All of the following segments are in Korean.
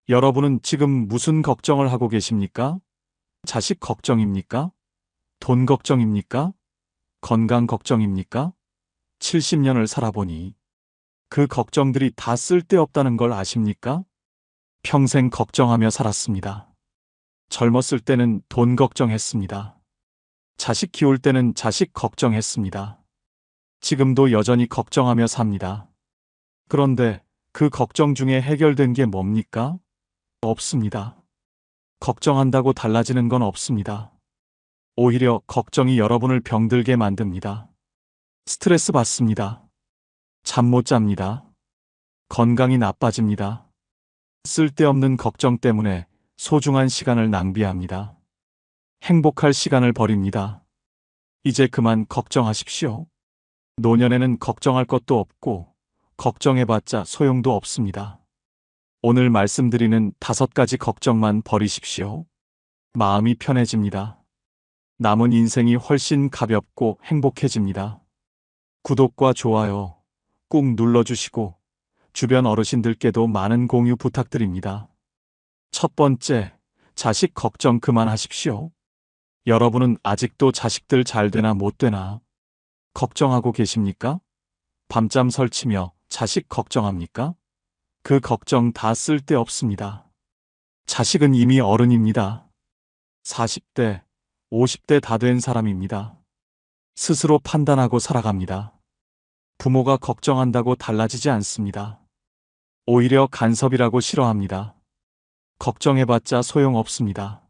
여러분은 지금 무슨 걱정을 하고 계십니까? 자식 걱정입니까? 돈 걱정입니까? 건강 걱정입니까? 70년을 살아보니 그 걱정들이 다 쓸데없다는 걸 아십니까? 평생 걱정하며 살았습니다. 젊었을 때는 돈 걱정했습니다. 자식 키울 때는 자식 걱정했습니다. 지금도 여전히 걱정하며 삽니다. 그런데 그 걱정 중에 해결된 게 뭡니까? 없습니다. 걱정한다고 달라지는 건 없습니다. 오히려 걱정이 여러분을 병들게 만듭니다. 스트레스 받습니다. 잠 못 잡니다. 건강이 나빠집니다. 쓸데없는 걱정 때문에 소중한 시간을 낭비합니다. 행복할 시간을 버립니다. 이제 그만 걱정하십시오. 노년에는 걱정할 것도 없고 걱정해봤자 소용도 없습니다. 오늘 말씀드리는 5가지 걱정만 버리십시오. 마음이 편해집니다. 남은 인생이 훨씬 가볍고 행복해집니다. 구독과 좋아요 꾹 눌러주시고 주변 어르신들께도 많은 공유 부탁드립니다. 첫 번째, 자식 걱정 그만하십시오. 여러분은 아직도 자식들 잘 되나 못 되나 걱정하고 계십니까? 밤잠 설치며 자식 걱정합니까? 그 걱정 다 쓸데없습니다. 자식은 이미 어른입니다. 40대, 50대 다 된 사람입니다. 스스로 판단하고 살아갑니다. 부모가 걱정한다고 달라지지 않습니다. 오히려 간섭이라고 싫어합니다. 걱정해봤자 소용없습니다.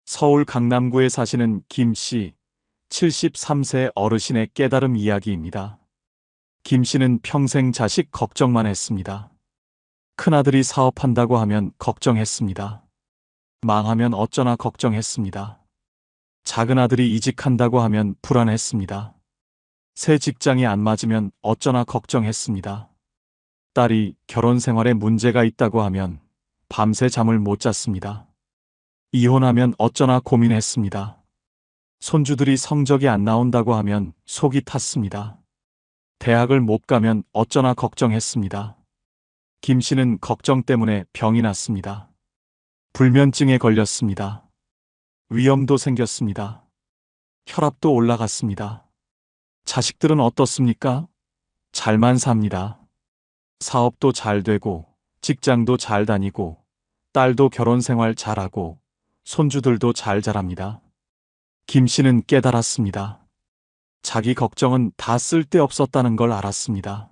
서울 강남구에 사시는 김 씨, 73세 어르신의 깨달음 이야기입니다. 김 씨는 평생 자식 걱정만 했습니다. 큰아들이 사업한다고 하면 걱정했습니다. 망하면 어쩌나 걱정했습니다. 작은 아들이 이직한다고 하면 불안했습니다. 새 직장이 안 맞으면 어쩌나 걱정했습니다. 딸이 결혼 생활에 문제가 있다고 하면 밤새 잠을 못 잤습니다. 이혼하면 어쩌나 고민했습니다. 손주들이 성적이 안 나온다고 하면 속이 탔습니다. 대학을 못 가면 어쩌나 걱정했습니다. 김 씨는 걱정 때문에 병이 났습니다. 불면증에 걸렸습니다. 위염도 생겼습니다. 혈압도 올라갔습니다. 자식들은 어떻습니까? 잘만 삽니다. 사업도 잘 되고, 직장도 잘 다니고, 딸도 결혼 생활 잘하고, 손주들도 잘 자랍니다. 김 씨는 깨달았습니다. 자기 걱정은 다 쓸데없었다는 걸 알았습니다.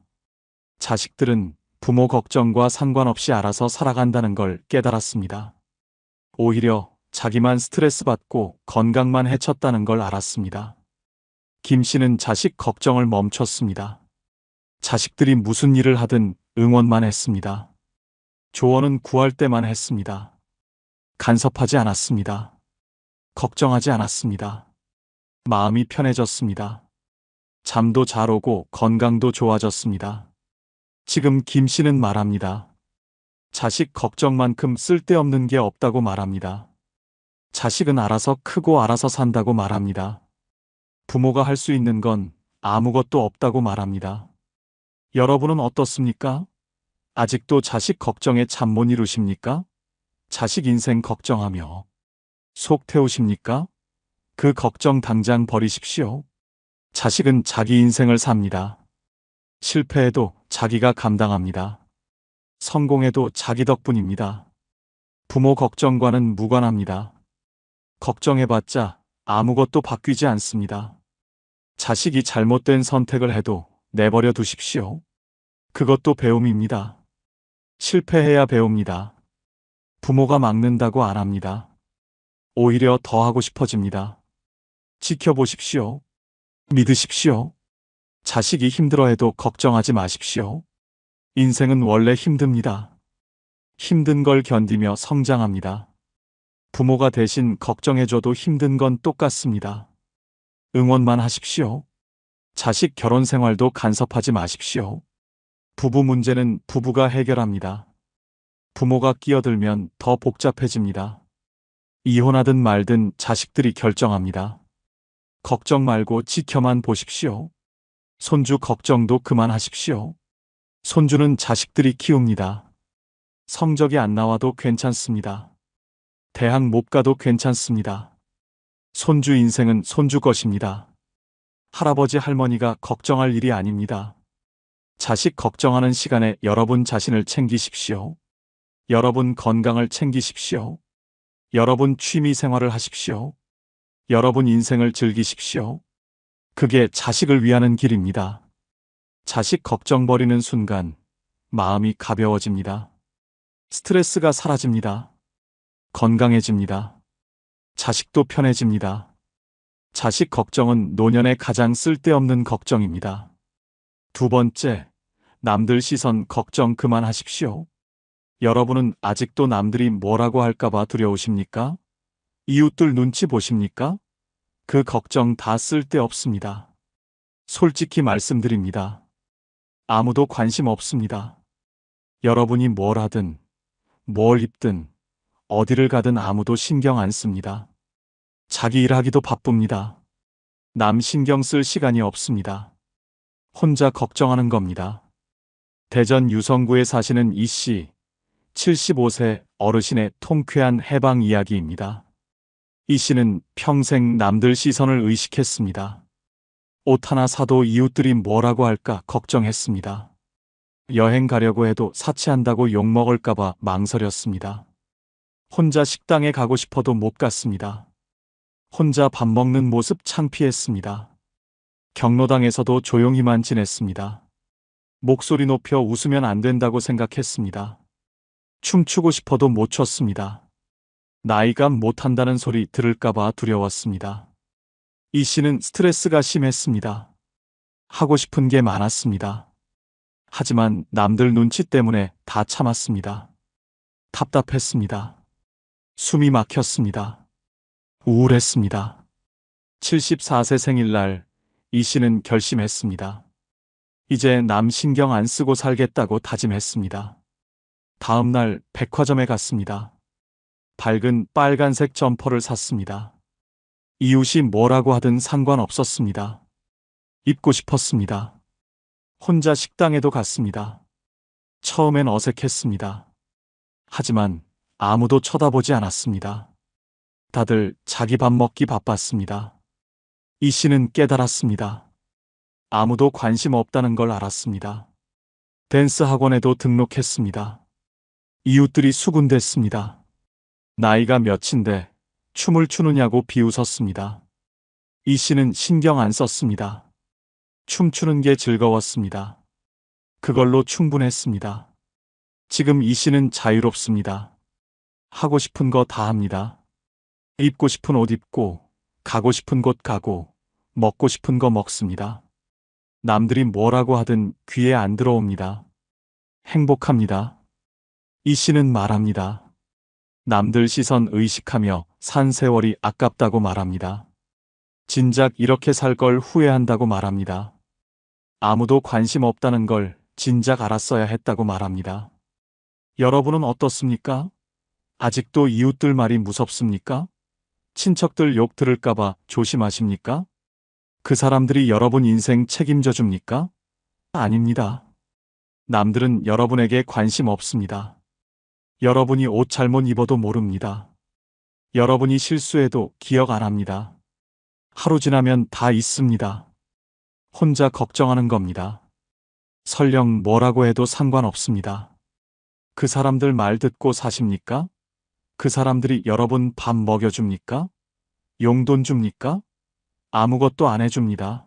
자식들은 부모 걱정과 상관없이 알아서 살아간다는 걸 깨달았습니다. 오히려 자기만 스트레스 받고 건강만 해쳤다는 걸 알았습니다. 김 씨는 자식 걱정을 멈췄습니다. 자식들이 무슨 일을 하든 응원만 했습니다. 조언은 구할 때만 했습니다. 간섭하지 않았습니다. 걱정하지 않았습니다. 마음이 편해졌습니다. 잠도 잘 오고 건강도 좋아졌습니다. 지금 김 씨는 말합니다. 자식 걱정만큼 쓸데없는 게 없다고 말합니다. 자식은 알아서 크고 알아서 산다고 말합니다. 부모가 할 수 있는 건 아무것도 없다고 말합니다. 여러분은 어떻습니까? 아직도 자식 걱정에 잠 못 이루십니까? 자식 인생 걱정하며 속 태우십니까? 그 걱정 당장 버리십시오. 자식은 자기 인생을 삽니다. 실패해도 자기가 감당합니다. 성공해도 자기 덕분입니다. 부모 걱정과는 무관합니다. 걱정해봤자 아무것도 바뀌지 않습니다. 자식이 잘못된 선택을 해도 내버려 두십시오. 그것도 배움입니다. 실패해야 배웁니다. 부모가 막는다고 안 합니다. 오히려 더 하고 싶어집니다. 지켜보십시오. 믿으십시오. 자식이 힘들어해도 걱정하지 마십시오. 인생은 원래 힘듭니다. 힘든 걸 견디며 성장합니다. 부모가 대신 걱정해줘도 힘든 건 똑같습니다. 응원만 하십시오. 자식 결혼 생활도 간섭하지 마십시오. 부부 문제는 부부가 해결합니다. 부모가 끼어들면 더 복잡해집니다. 이혼하든 말든 자식들이 결정합니다. 걱정 말고 지켜만 보십시오. 손주 걱정도 그만하십시오. 손주는 자식들이 키웁니다. 성적이 안 나와도 괜찮습니다. 대학 못 가도 괜찮습니다. 손주 인생은 손주 것입니다. 할아버지 할머니가 걱정할 일이 아닙니다. 자식 걱정하는 시간에 여러분 자신을 챙기십시오. 여러분 건강을 챙기십시오. 여러분 취미 생활을 하십시오. 여러분 인생을 즐기십시오. 그게 자식을 위하는 길입니다. 자식 걱정 버리는 순간 마음이 가벼워집니다. 스트레스가 사라집니다. 건강해집니다. 자식도 편해집니다. 자식 걱정은 노년에 가장 쓸데없는 걱정입니다. 두 번째, 남들 시선 걱정 그만하십시오. 여러분은 아직도 남들이 뭐라고 할까봐 두려우십니까? 이웃들 눈치 보십니까? 그 걱정 다 쓸데없습니다. 솔직히 말씀드립니다. 아무도 관심 없습니다. 여러분이 뭘 하든, 뭘 입든, 어디를 가든 아무도 신경 안 씁니다. 자기 일하기도 바쁩니다. 남 신경 쓸 시간이 없습니다. 혼자 걱정하는 겁니다. 대전 유성구에 사시는 이 씨, 75세 어르신의 통쾌한 해방 이야기입니다. 이 씨는 평생 남들 시선을 의식했습니다. 옷 하나 사도 이웃들이 뭐라고 할까 걱정했습니다. 여행 가려고 해도 사치한다고 욕먹을까봐 망설였습니다. 혼자 식당에 가고 싶어도 못 갔습니다. 혼자 밥 먹는 모습 창피했습니다. 경로당에서도 조용히만 지냈습니다. 목소리 높여 웃으면 안 된다고 생각했습니다. 춤추고 싶어도 못 췄습니다. 나이가 못한다는 소리 들을까봐 두려웠습니다. 이 씨는 스트레스가 심했습니다. 하고 싶은 게 많았습니다. 하지만 남들 눈치 때문에 다 참았습니다. 답답했습니다. 숨이 막혔습니다. 우울했습니다. 74세 생일날 이 씨는 결심했습니다. 이제 남 신경 안 쓰고 살겠다고 다짐했습니다. 다음 날 백화점에 갔습니다. 밝은 빨간색 점퍼를 샀습니다. 이웃이 뭐라고 하든 상관없었습니다. 입고 싶었습니다. 혼자 식당에도 갔습니다. 처음엔 어색했습니다. 하지만 아무도 쳐다보지 않았습니다. 다들 자기 밥 먹기 바빴습니다. 이 씨는 깨달았습니다. 아무도 관심 없다는 걸 알았습니다. 댄스 학원에도 등록했습니다. 이웃들이 수군댔습니다. 나이가 몇인데 춤을 추느냐고 비웃었습니다. 이 씨는 신경 안 썼습니다. 춤추는 게 즐거웠습니다. 그걸로 충분했습니다. 지금 이 씨는 자유롭습니다. 하고 싶은 거 다 합니다. 입고 싶은 옷 입고, 가고 싶은 곳 가고, 먹고 싶은 거 먹습니다. 남들이 뭐라고 하든 귀에 안 들어옵니다. 행복합니다. 이 씨는 말합니다. 남들 시선 의식하며 산 세월이 아깝다고 말합니다. 진작 이렇게 살 걸 후회한다고 말합니다. 아무도 관심 없다는 걸 진작 알았어야 했다고 말합니다. 여러분은 어떻습니까? 아직도 이웃들 말이 무섭습니까? 친척들 욕 들을까봐 조심하십니까? 그 사람들이 여러분 인생 책임져 줍니까? 아닙니다. 남들은 여러분에게 관심 없습니다. 여러분이 옷 잘못 입어도 모릅니다. 여러분이 실수해도 기억 안 합니다. 하루 지나면 다 잊습니다. 혼자 걱정하는 겁니다. 설령 뭐라고 해도 상관없습니다. 그 사람들 말 듣고 사십니까? 그 사람들이 여러분 밥 먹여줍니까? 용돈 줍니까? 아무것도 안 해줍니다.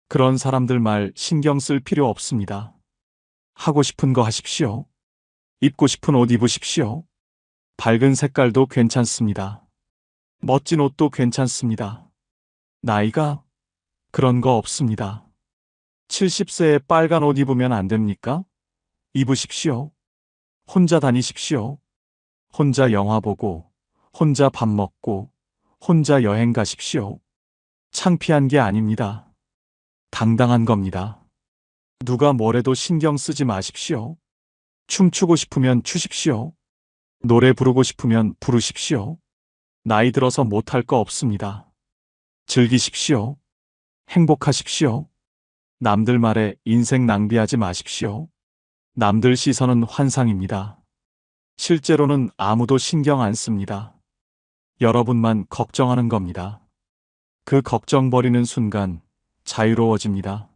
그런 사람들 말 신경 쓸 필요 없습니다. 하고 싶은 거 하십시오. 입고 싶은 옷 입으십시오. 밝은 색깔도 괜찮습니다. 멋진 옷도 괜찮습니다. 나이가 그런 거 없습니다. 70세에 빨간 옷 입으면 안 됩니까? 입으십시오. 혼자 다니십시오. 혼자 영화 보고, 혼자 밥 먹고, 혼자 여행 가십시오. 창피한 게 아닙니다. 당당한 겁니다. 누가 뭐래도 신경 쓰지 마십시오. 춤추고 싶으면 추십시오. 노래 부르고 싶으면 부르십시오. 나이 들어서 못할 거 없습니다. 즐기십시오. 행복하십시오. 남들 말에 인생 낭비하지 마십시오. 남들 시선은 환상입니다. 실제로는 아무도 신경 안 씁니다. 여러분만 걱정하는 겁니다. 그 걱정 버리는 순간 자유로워집니다.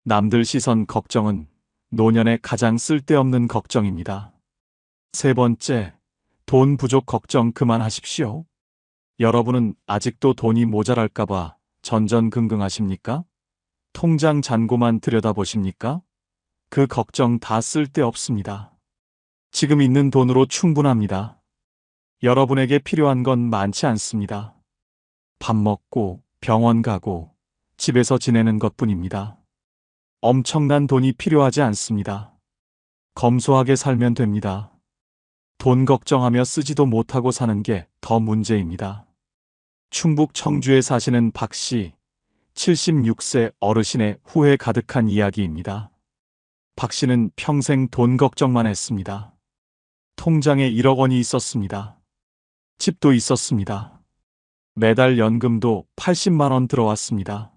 남들 시선 걱정은 노년의 가장 쓸데없는 걱정입니다. 세 번째, 돈 부족 걱정 그만하십시오. 여러분은 아직도 돈이 모자랄까봐 전전긍긍하십니까? 통장 잔고만 들여다보십니까? 그 걱정 다 쓸데없습니다. 지금 있는 돈으로 충분합니다. 여러분에게 필요한 건 많지 않습니다. 밥 먹고, 병원 가고, 집에서 지내는 것뿐입니다. 엄청난 돈이 필요하지 않습니다. 검소하게 살면 됩니다. 돈 걱정하며 쓰지도 못하고 사는 게 더 문제입니다. 충북 청주에 사시는 박 씨, 76세 어르신의 후회 가득한 이야기입니다. 박 씨는 평생 돈 걱정만 했습니다. 통장에 1억 원이 있었습니다. 집도 있었습니다. 매달 연금도 80만 원 들어왔습니다.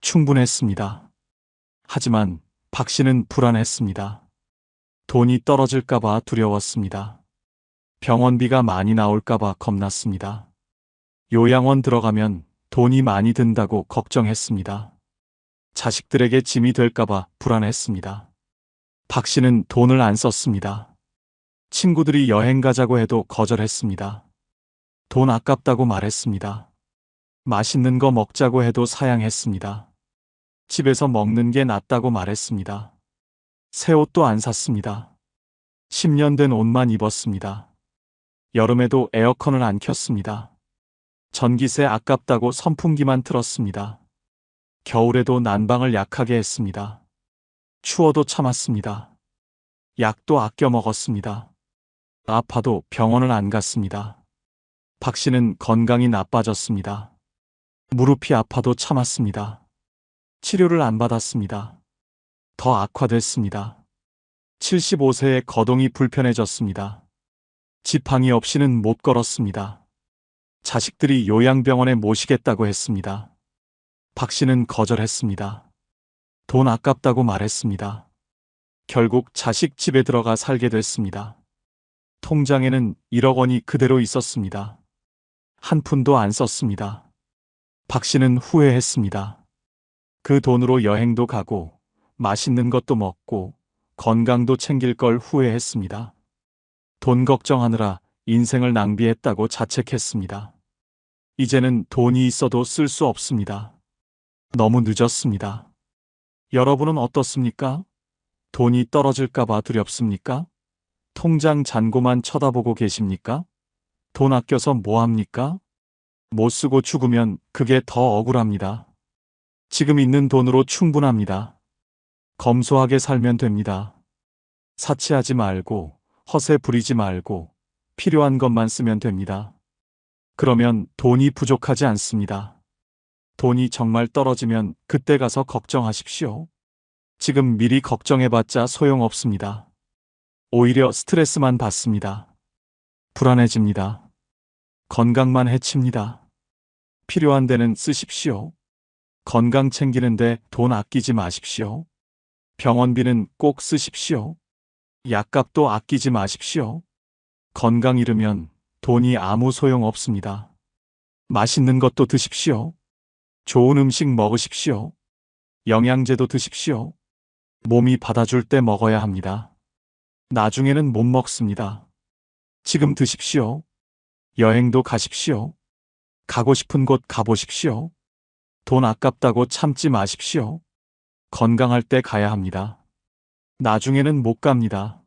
충분했습니다. 하지만 박 씨는 불안했습니다. 돈이 떨어질까봐 두려웠습니다. 병원비가 많이 나올까봐 겁났습니다. 요양원 들어가면 돈이 많이 든다고 걱정했습니다. 자식들에게 짐이 될까봐 불안했습니다. 박 씨는 돈을 안 썼습니다. 친구들이 여행 가자고 해도 거절했습니다. 돈 아깝다고 말했습니다. 맛있는 거 먹자고 해도 사양했습니다. 집에서 먹는 게 낫다고 말했습니다. 새 옷도 안 샀습니다. 10년 된 옷만 입었습니다. 여름에도 에어컨을 안 켰습니다. 전기세 아깝다고 선풍기만 틀었습니다. 겨울에도 난방을 약하게 했습니다. 추워도 참았습니다. 약도 아껴 먹었습니다. 아파도 병원을 안 갔습니다. 박 씨는 건강이 나빠졌습니다. 무릎이 아파도 참았습니다. 치료를 안 받았습니다. 더 악화됐습니다. 75세에 거동이 불편해졌습니다. 지팡이 없이는 못 걸었습니다. 자식들이 요양병원에 모시겠다고 했습니다. 박 씨는 거절했습니다. 돈 아깝다고 말했습니다. 결국 자식 집에 들어가 살게 됐습니다. 통장에는 1억 원이 그대로 있었습니다. 한 푼도 안 썼습니다. 박 씨는 후회했습니다. 그 돈으로 여행도 가고 맛있는 것도 먹고 건강도 챙길 걸 후회했습니다. 돈 걱정하느라 인생을 낭비했다고 자책했습니다. 이제는 돈이 있어도 쓸 수 없습니다. 너무 늦었습니다. 여러분은 어떻습니까? 돈이 떨어질까봐 두렵습니까? 통장 잔고만 쳐다보고 계십니까? 돈 아껴서 뭐 합니까? 못 쓰고 죽으면 그게 더 억울합니다. 지금 있는 돈으로 충분합니다. 검소하게 살면 됩니다. 사치하지 말고 허세 부리지 말고 필요한 것만 쓰면 됩니다. 그러면 돈이 부족하지 않습니다. 돈이 정말 떨어지면 그때 가서 걱정하십시오. 지금 미리 걱정해봤자 소용없습니다. 오히려 스트레스만 받습니다. 불안해집니다. 건강만 해칩니다. 필요한 데는 쓰십시오. 건강 챙기는데 돈 아끼지 마십시오. 병원비는 꼭 쓰십시오. 약값도 아끼지 마십시오. 건강 잃으면 돈이 아무 소용 없습니다. 맛있는 것도 드십시오. 좋은 음식 먹으십시오. 영양제도 드십시오. 몸이 받아줄 때 먹어야 합니다. 나중에는 못 먹습니다. 지금 드십시오. 여행도 가십시오. 가고 싶은 곳 가보십시오. 돈 아깝다고 참지 마십시오. 건강할 때 가야 합니다. 나중에는 못 갑니다.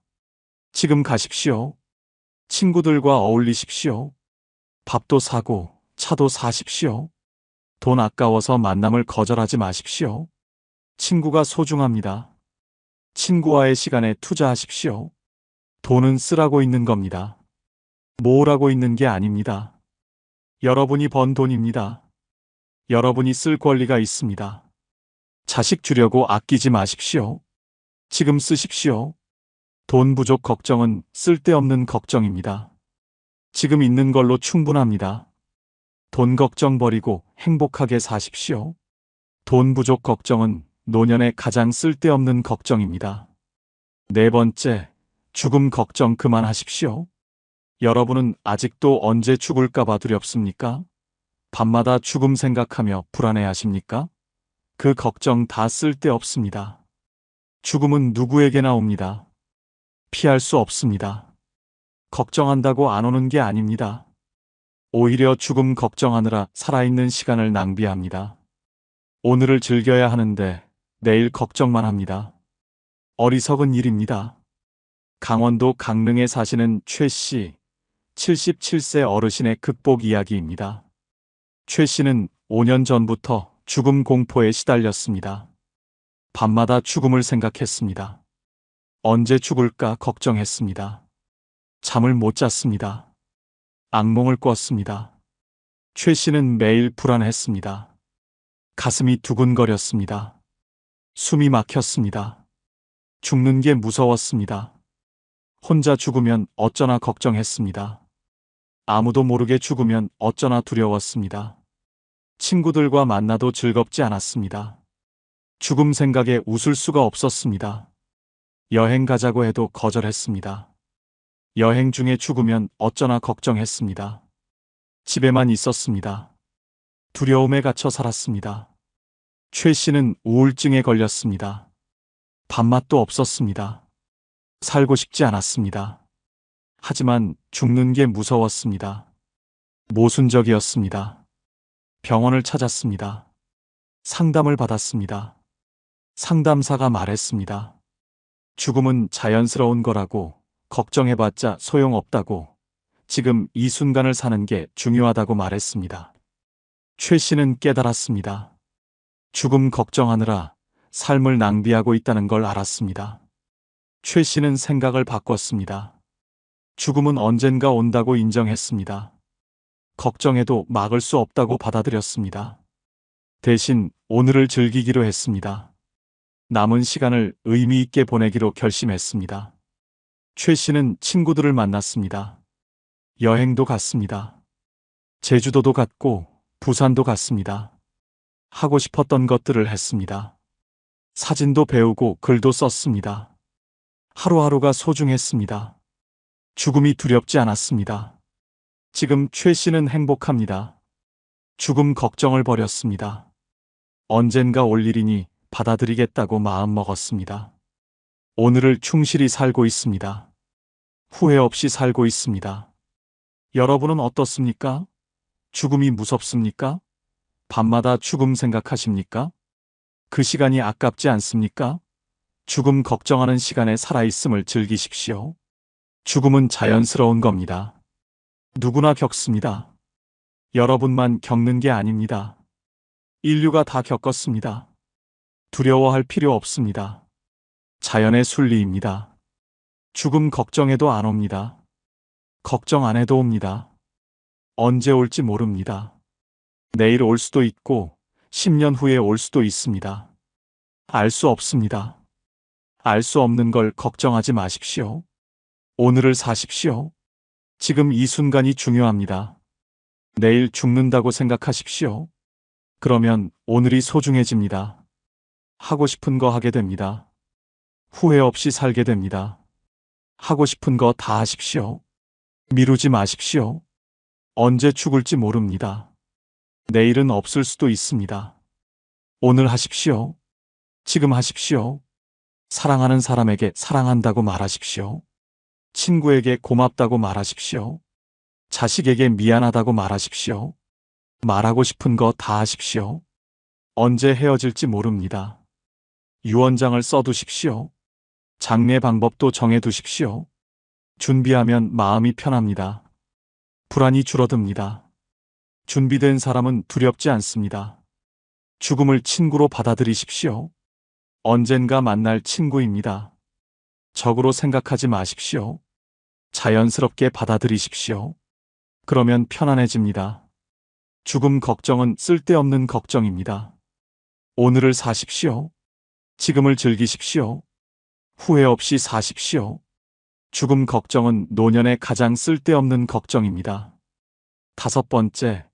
지금 가십시오. 친구들과 어울리십시오. 밥도 사고 차도 사십시오. 돈 아까워서 만남을 거절하지 마십시오. 친구가 소중합니다. 친구와의 시간에 투자하십시오. 돈은 쓰라고 있는 겁니다. 모으라고 있는 게 아닙니다. 여러분이 번 돈입니다. 여러분이 쓸 권리가 있습니다. 자식 주려고 아끼지 마십시오. 지금 쓰십시오. 돈 부족 걱정은 쓸데없는 걱정입니다. 지금 있는 걸로 충분합니다. 돈 걱정 버리고 행복하게 사십시오. 돈 부족 걱정은 노년의 가장 쓸데없는 걱정입니다. 네 번째, 죽음 걱정 그만하십시오. 여러분은 아직도 언제 죽을까봐 두렵습니까? 밤마다 죽음 생각하며 불안해하십니까? 그 걱정 다 쓸데없습니다. 죽음은 누구에게나 옵니다. 피할 수 없습니다. 걱정한다고 안 오는 게 아닙니다. 오히려 죽음 걱정하느라 살아있는 시간을 낭비합니다. 오늘을 즐겨야 하는데 내일 걱정만 합니다. 어리석은 일입니다. 강원도 강릉에 사시는 최 씨, 77세 어르신의 극복 이야기입니다. 최 씨는 5년 전부터 죽음 공포에 시달렸습니다. 밤마다 죽음을 생각했습니다. 언제 죽을까 걱정했습니다. 잠을 못 잤습니다. 악몽을 꿨습니다. 최 씨는 매일 불안했습니다. 가슴이 두근거렸습니다. 숨이 막혔습니다. 죽는 게 무서웠습니다. 혼자 죽으면 어쩌나 걱정했습니다. 아무도 모르게 죽으면 어쩌나 두려웠습니다. 친구들과 만나도 즐겁지 않았습니다. 죽음 생각에 웃을 수가 없었습니다. 여행 가자고 해도 거절했습니다. 여행 중에 죽으면 어쩌나 걱정했습니다. 집에만 있었습니다. 두려움에 갇혀 살았습니다. 최 씨는 우울증에 걸렸습니다. 밥맛도 없었습니다. 살고 싶지 않았습니다. 하지만 죽는 게 무서웠습니다. 모순적이었습니다. 병원을 찾았습니다. 상담을 받았습니다. 상담사가 말했습니다. 죽음은 자연스러운 거라고, 걱정해봤자 소용없다고, 지금 이 순간을 사는 게 중요하다고 말했습니다. 최 씨는 깨달았습니다. 죽음 걱정하느라 삶을 낭비하고 있다는 걸 알았습니다. 최 씨는 생각을 바꿨습니다. 죽음은 언젠가 온다고 인정했습니다. 걱정해도 막을 수 없다고 받아들였습니다. 대신 오늘을 즐기기로 했습니다. 남은 시간을 의미 있게 보내기로 결심했습니다. 최 씨는 친구들을 만났습니다. 여행도 갔습니다. 제주도도 갔고 부산도 갔습니다. 하고 싶었던 것들을 했습니다. 사진도 배우고 글도 썼습니다. 하루하루가 소중했습니다. 죽음이 두렵지 않았습니다. 지금 최 씨는 행복합니다. 죽음 걱정을 버렸습니다. 언젠가 올 일이니 받아들이겠다고 마음먹었습니다. 오늘을 충실히 살고 있습니다. 후회 없이 살고 있습니다. 여러분은 어떻습니까? 죽음이 무섭습니까? 밤마다 죽음 생각하십니까? 그 시간이 아깝지 않습니까? 죽음 걱정하는 시간에 살아있음을 즐기십시오. 죽음은 자연스러운 겁니다. 누구나 겪습니다. 여러분만 겪는 게 아닙니다. 인류가 다 겪었습니다. 두려워할 필요 없습니다. 자연의 순리입니다. 죽음 걱정해도 안 옵니다. 걱정 안 해도 옵니다. 언제 올지 모릅니다. 내일 올 수도 있고 10년 후에 올 수도 있습니다. 알 수 없습니다. 알 수 없는 걸 걱정하지 마십시오. 오늘을 사십시오. 지금 이 순간이 중요합니다. 내일 죽는다고 생각하십시오. 그러면 오늘이 소중해집니다. 하고 싶은 거 하게 됩니다. 후회 없이 살게 됩니다. 하고 싶은 거 다 하십시오. 미루지 마십시오. 언제 죽을지 모릅니다. 내일은 없을 수도 있습니다. 오늘 하십시오. 지금 하십시오. 사랑하는 사람에게 사랑한다고 말하십시오. 친구에게 고맙다고 말하십시오. 자식에게 미안하다고 말하십시오. 말하고 싶은 거 다 하십시오. 언제 헤어질지 모릅니다. 유언장을 써두십시오. 장례 방법도 정해두십시오. 준비하면 마음이 편합니다. 불안이 줄어듭니다. 준비된 사람은 두렵지 않습니다. 죽음을 친구로 받아들이십시오. 언젠가 만날 친구입니다. 적으로 생각하지 마십시오. 자연스럽게 받아들이십시오. 그러면 편안해집니다. 죽음 걱정은 쓸데없는 걱정입니다. 오늘을 사십시오. 지금을 즐기십시오. 후회 없이 사십시오. 죽음 걱정은 노년의 가장 쓸데없는 걱정입니다. 5번째,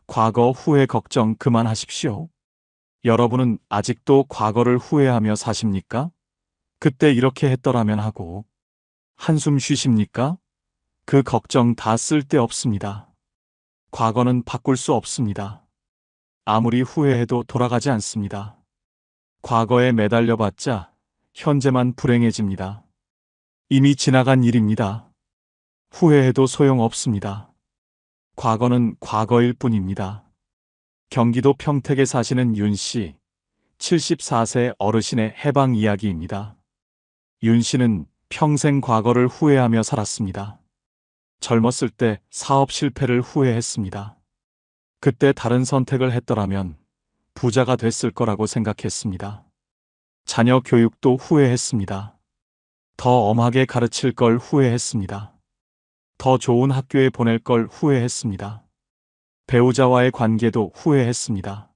과거 후회 걱정 그만하십시오. 여러분은 아직도 과거를 후회하며 사십니까? 그때 이렇게 했더라면 하고, 한숨 쉬십니까? 그 걱정 다 쓸데없습니다. 과거는 바꿀 수 없습니다. 아무리 후회해도 돌아가지 않습니다. 과거에 매달려봤자 현재만 불행해집니다. 이미 지나간 일입니다. 후회해도 소용없습니다. 과거는 과거일 뿐입니다. 경기도 평택에 사시는 윤 씨, 74세 어르신의 해방 이야기입니다. 윤 씨는 평생 과거를 후회하며 살았습니다. 젊었을 때 사업 실패를 후회했습니다. 그때 다른 선택을 했더라면 부자가 됐을 거라고 생각했습니다. 자녀 교육도 후회했습니다. 더 엄하게 가르칠 걸 후회했습니다. 더 좋은 학교에 보낼 걸 후회했습니다. 배우자와의 관계도 후회했습니다.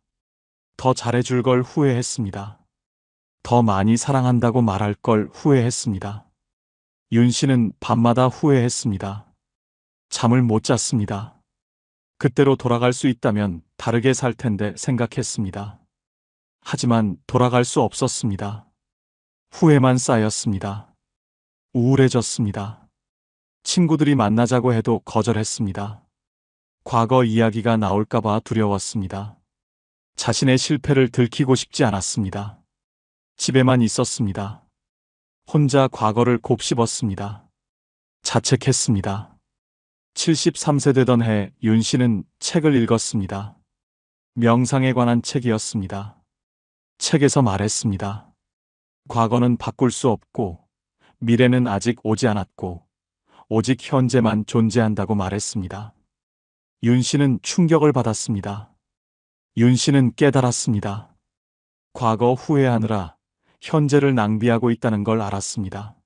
더 잘해줄 걸 후회했습니다. 더 많이 사랑한다고 말할 걸 후회했습니다. 윤 씨는 밤마다 후회했습니다. 잠을 못 잤습니다. 그때로 돌아갈 수 있다면 다르게 살 텐데 생각했습니다. 하지만 돌아갈 수 없었습니다. 후회만 쌓였습니다. 우울해졌습니다. 친구들이 만나자고 해도 거절했습니다. 과거 이야기가 나올까봐 두려웠습니다. 자신의 실패를 들키고 싶지 않았습니다. 집에만 있었습니다. 혼자 과거를 곱씹었습니다. 자책했습니다. 73세 되던 해 윤 씨는 책을 읽었습니다. 명상에 관한 책이었습니다. 책에서 말했습니다. 과거는 바꿀 수 없고 미래는 아직 오지 않았고 오직 현재만 존재한다고 말했습니다. 윤 씨는 충격을 받았습니다. 윤 씨는 깨달았습니다. 과거 후회하느라 현재를 낭비하고 있다는 걸 알았습니다.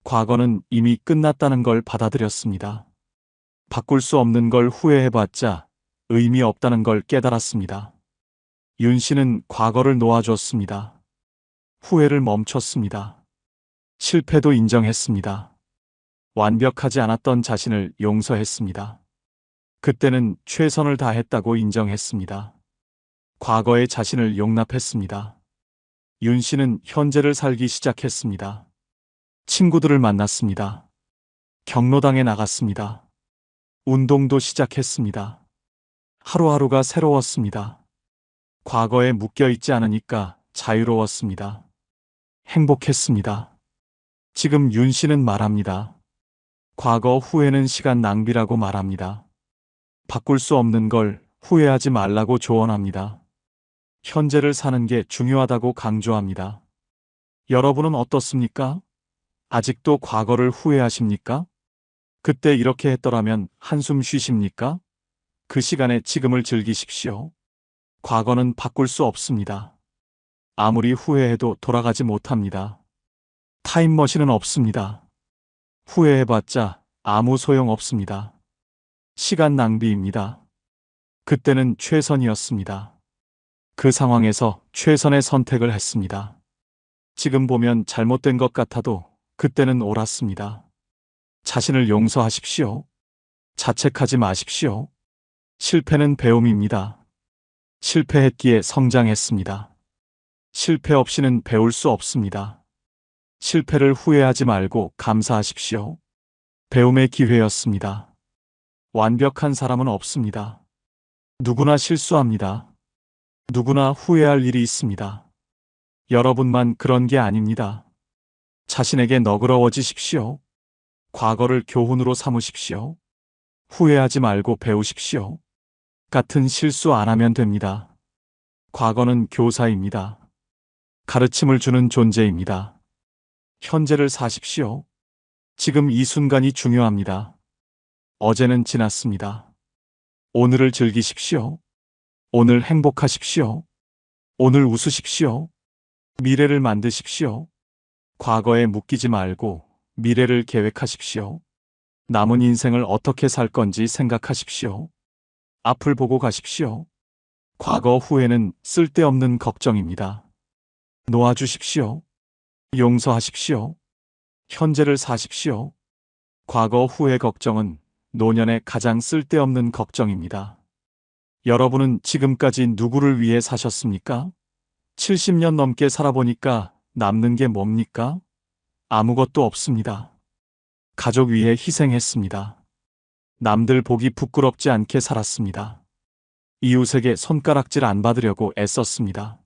과거는 이미 끝났다는 걸 받아들였습니다. 바꿀 수 없는 걸 후회해봤자 의미 없다는 걸 깨달았습니다. 윤 씨는 과거를 놓아줬습니다. 후회를 멈췄습니다. 실패도 인정했습니다. 완벽하지 않았던 자신을 용서했습니다. 그때는 최선을 다했다고 인정했습니다. 과거의 자신을 용납했습니다. 윤 씨는 현재를 살기 시작했습니다. 친구들을 만났습니다. 경로당에 나갔습니다. 운동도 시작했습니다. 하루하루가 새로웠습니다. 과거에 묶여있지 않으니까 자유로웠습니다. 행복했습니다. 지금 윤 씨는 말합니다. 과거 후회는 시간 낭비라고 말합니다. 바꿀 수 없는 걸 후회하지 말라고 조언합니다. 현재를 사는 게 중요하다고 강조합니다. 여러분은 어떻습니까? 아직도 과거를 후회하십니까? 그때 이렇게 했더라면 한숨 쉬십니까? 그 시간에 지금을 즐기십시오. 과거는 바꿀 수 없습니다. 아무리 후회해도 돌아가지 못합니다. 타임머신은 없습니다. 후회해봤자 아무 소용 없습니다. 시간 낭비입니다. 그때는 최선이었습니다. 그 상황에서 최선의 선택을 했습니다. 지금 보면 잘못된 것 같아도 그때는 옳았습니다. 자신을 용서하십시오. 자책하지 마십시오. 실패는 배움입니다. 실패했기에 성장했습니다. 실패 없이는 배울 수 없습니다. 실패를 후회하지 말고 감사하십시오. 배움의 기회였습니다. 완벽한 사람은 없습니다. 누구나 실수합니다. 누구나 후회할 일이 있습니다. 여러분만 그런 게 아닙니다. 자신에게 너그러워지십시오. 과거를 교훈으로 삼으십시오. 후회하지 말고 배우십시오. 같은 실수 안 하면 됩니다. 과거는 교사입니다. 가르침을 주는 존재입니다. 현재를 사십시오. 지금 이 순간이 중요합니다. 어제는 지났습니다. 오늘을 즐기십시오. 오늘 행복하십시오. 오늘 웃으십시오. 미래를 만드십시오. 과거에 묶이지 말고 미래를 계획하십시오. 남은 인생을 어떻게 살 건지 생각하십시오. 앞을 보고 가십시오. 과거 후회는 쓸데없는 걱정입니다. 놓아주십시오. 용서하십시오. 현재를 사십시오. 과거 후회 걱정은 노년의 가장 쓸데없는 걱정입니다. 여러분은 지금까지 누구를 위해 사셨습니까? 70년 넘게 살아보니까 남는 게 뭡니까? 아무것도 없습니다. 가족 위해 희생했습니다. 남들 보기 부끄럽지 않게 살았습니다. 이웃에게 손가락질 안 받으려고 애썼습니다.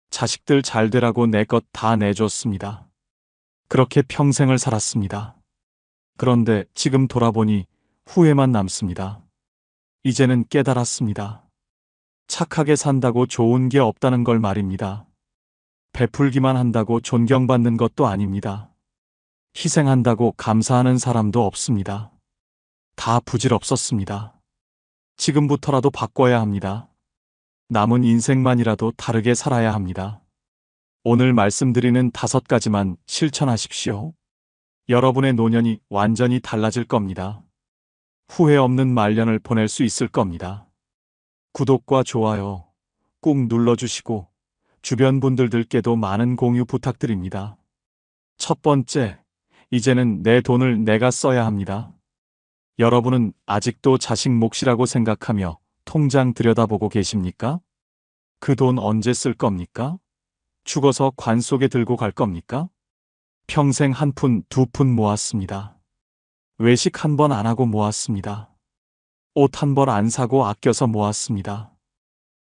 자식들 잘 되라고 내 것 다 내줬습니다. 그렇게 평생을 살았습니다. 그런데 지금 돌아보니 후회만 남습니다. 이제는 깨달았습니다. 착하게 산다고 좋은 게 없다는 걸 말입니다. 베풀기만 한다고 존경받는 것도 아닙니다. 희생한다고 감사하는 사람도 없습니다. 다 부질없었습니다. 지금부터라도 바꿔야 합니다. 남은 인생만이라도 다르게 살아야 합니다. 오늘 말씀드리는 5가지만 실천하십시오. 여러분의 노년이 완전히 달라질 겁니다. 후회 없는 말년을 보낼 수 있을 겁니다. 구독과 좋아요 꾹 눌러주시고 주변 분들께도 많은 공유 부탁드립니다. 첫 번째, 이제는 내 돈을 내가 써야 합니다. 여러분은 아직도 자식 몫이라고 생각하며 통장 들여다보고 계십니까? 그 돈 언제 쓸 겁니까? 죽어서 관 속에 들고 갈 겁니까? 평생 한 푼, 2푼 모았습니다. 외식 1번 안 하고 모았습니다. 옷 1벌 안 사고 아껴서 모았습니다.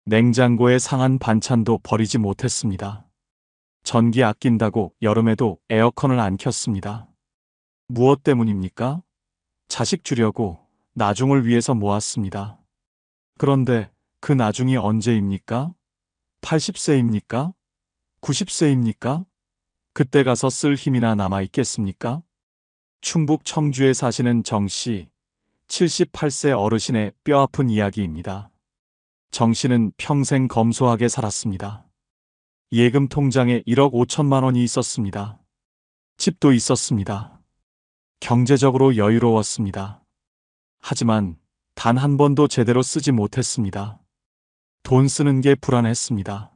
냉장고에 상한 반찬도 버리지 못했습니다. 전기 아낀다고 여름에도 에어컨을 안 켰습니다. 무엇 때문입니까? 자식 주려고 나중을 위해서 모았습니다. 그런데 그 나중이 언제입니까? 80세입니까? 90세입니까? 그때 가서 쓸 힘이나 남아 있겠습니까? 충북 청주에 사시는 정 씨, 78세 어르신의 뼈아픈 이야기입니다. 정 씨는 평생 검소하게 살았습니다. 예금 통장에 1억 5천만 원이 있었습니다. 집도 있었습니다. 경제적으로 여유로웠습니다. 하지만 단 한 번도 제대로 쓰지 못했습니다. 돈 쓰는 게 불안했습니다.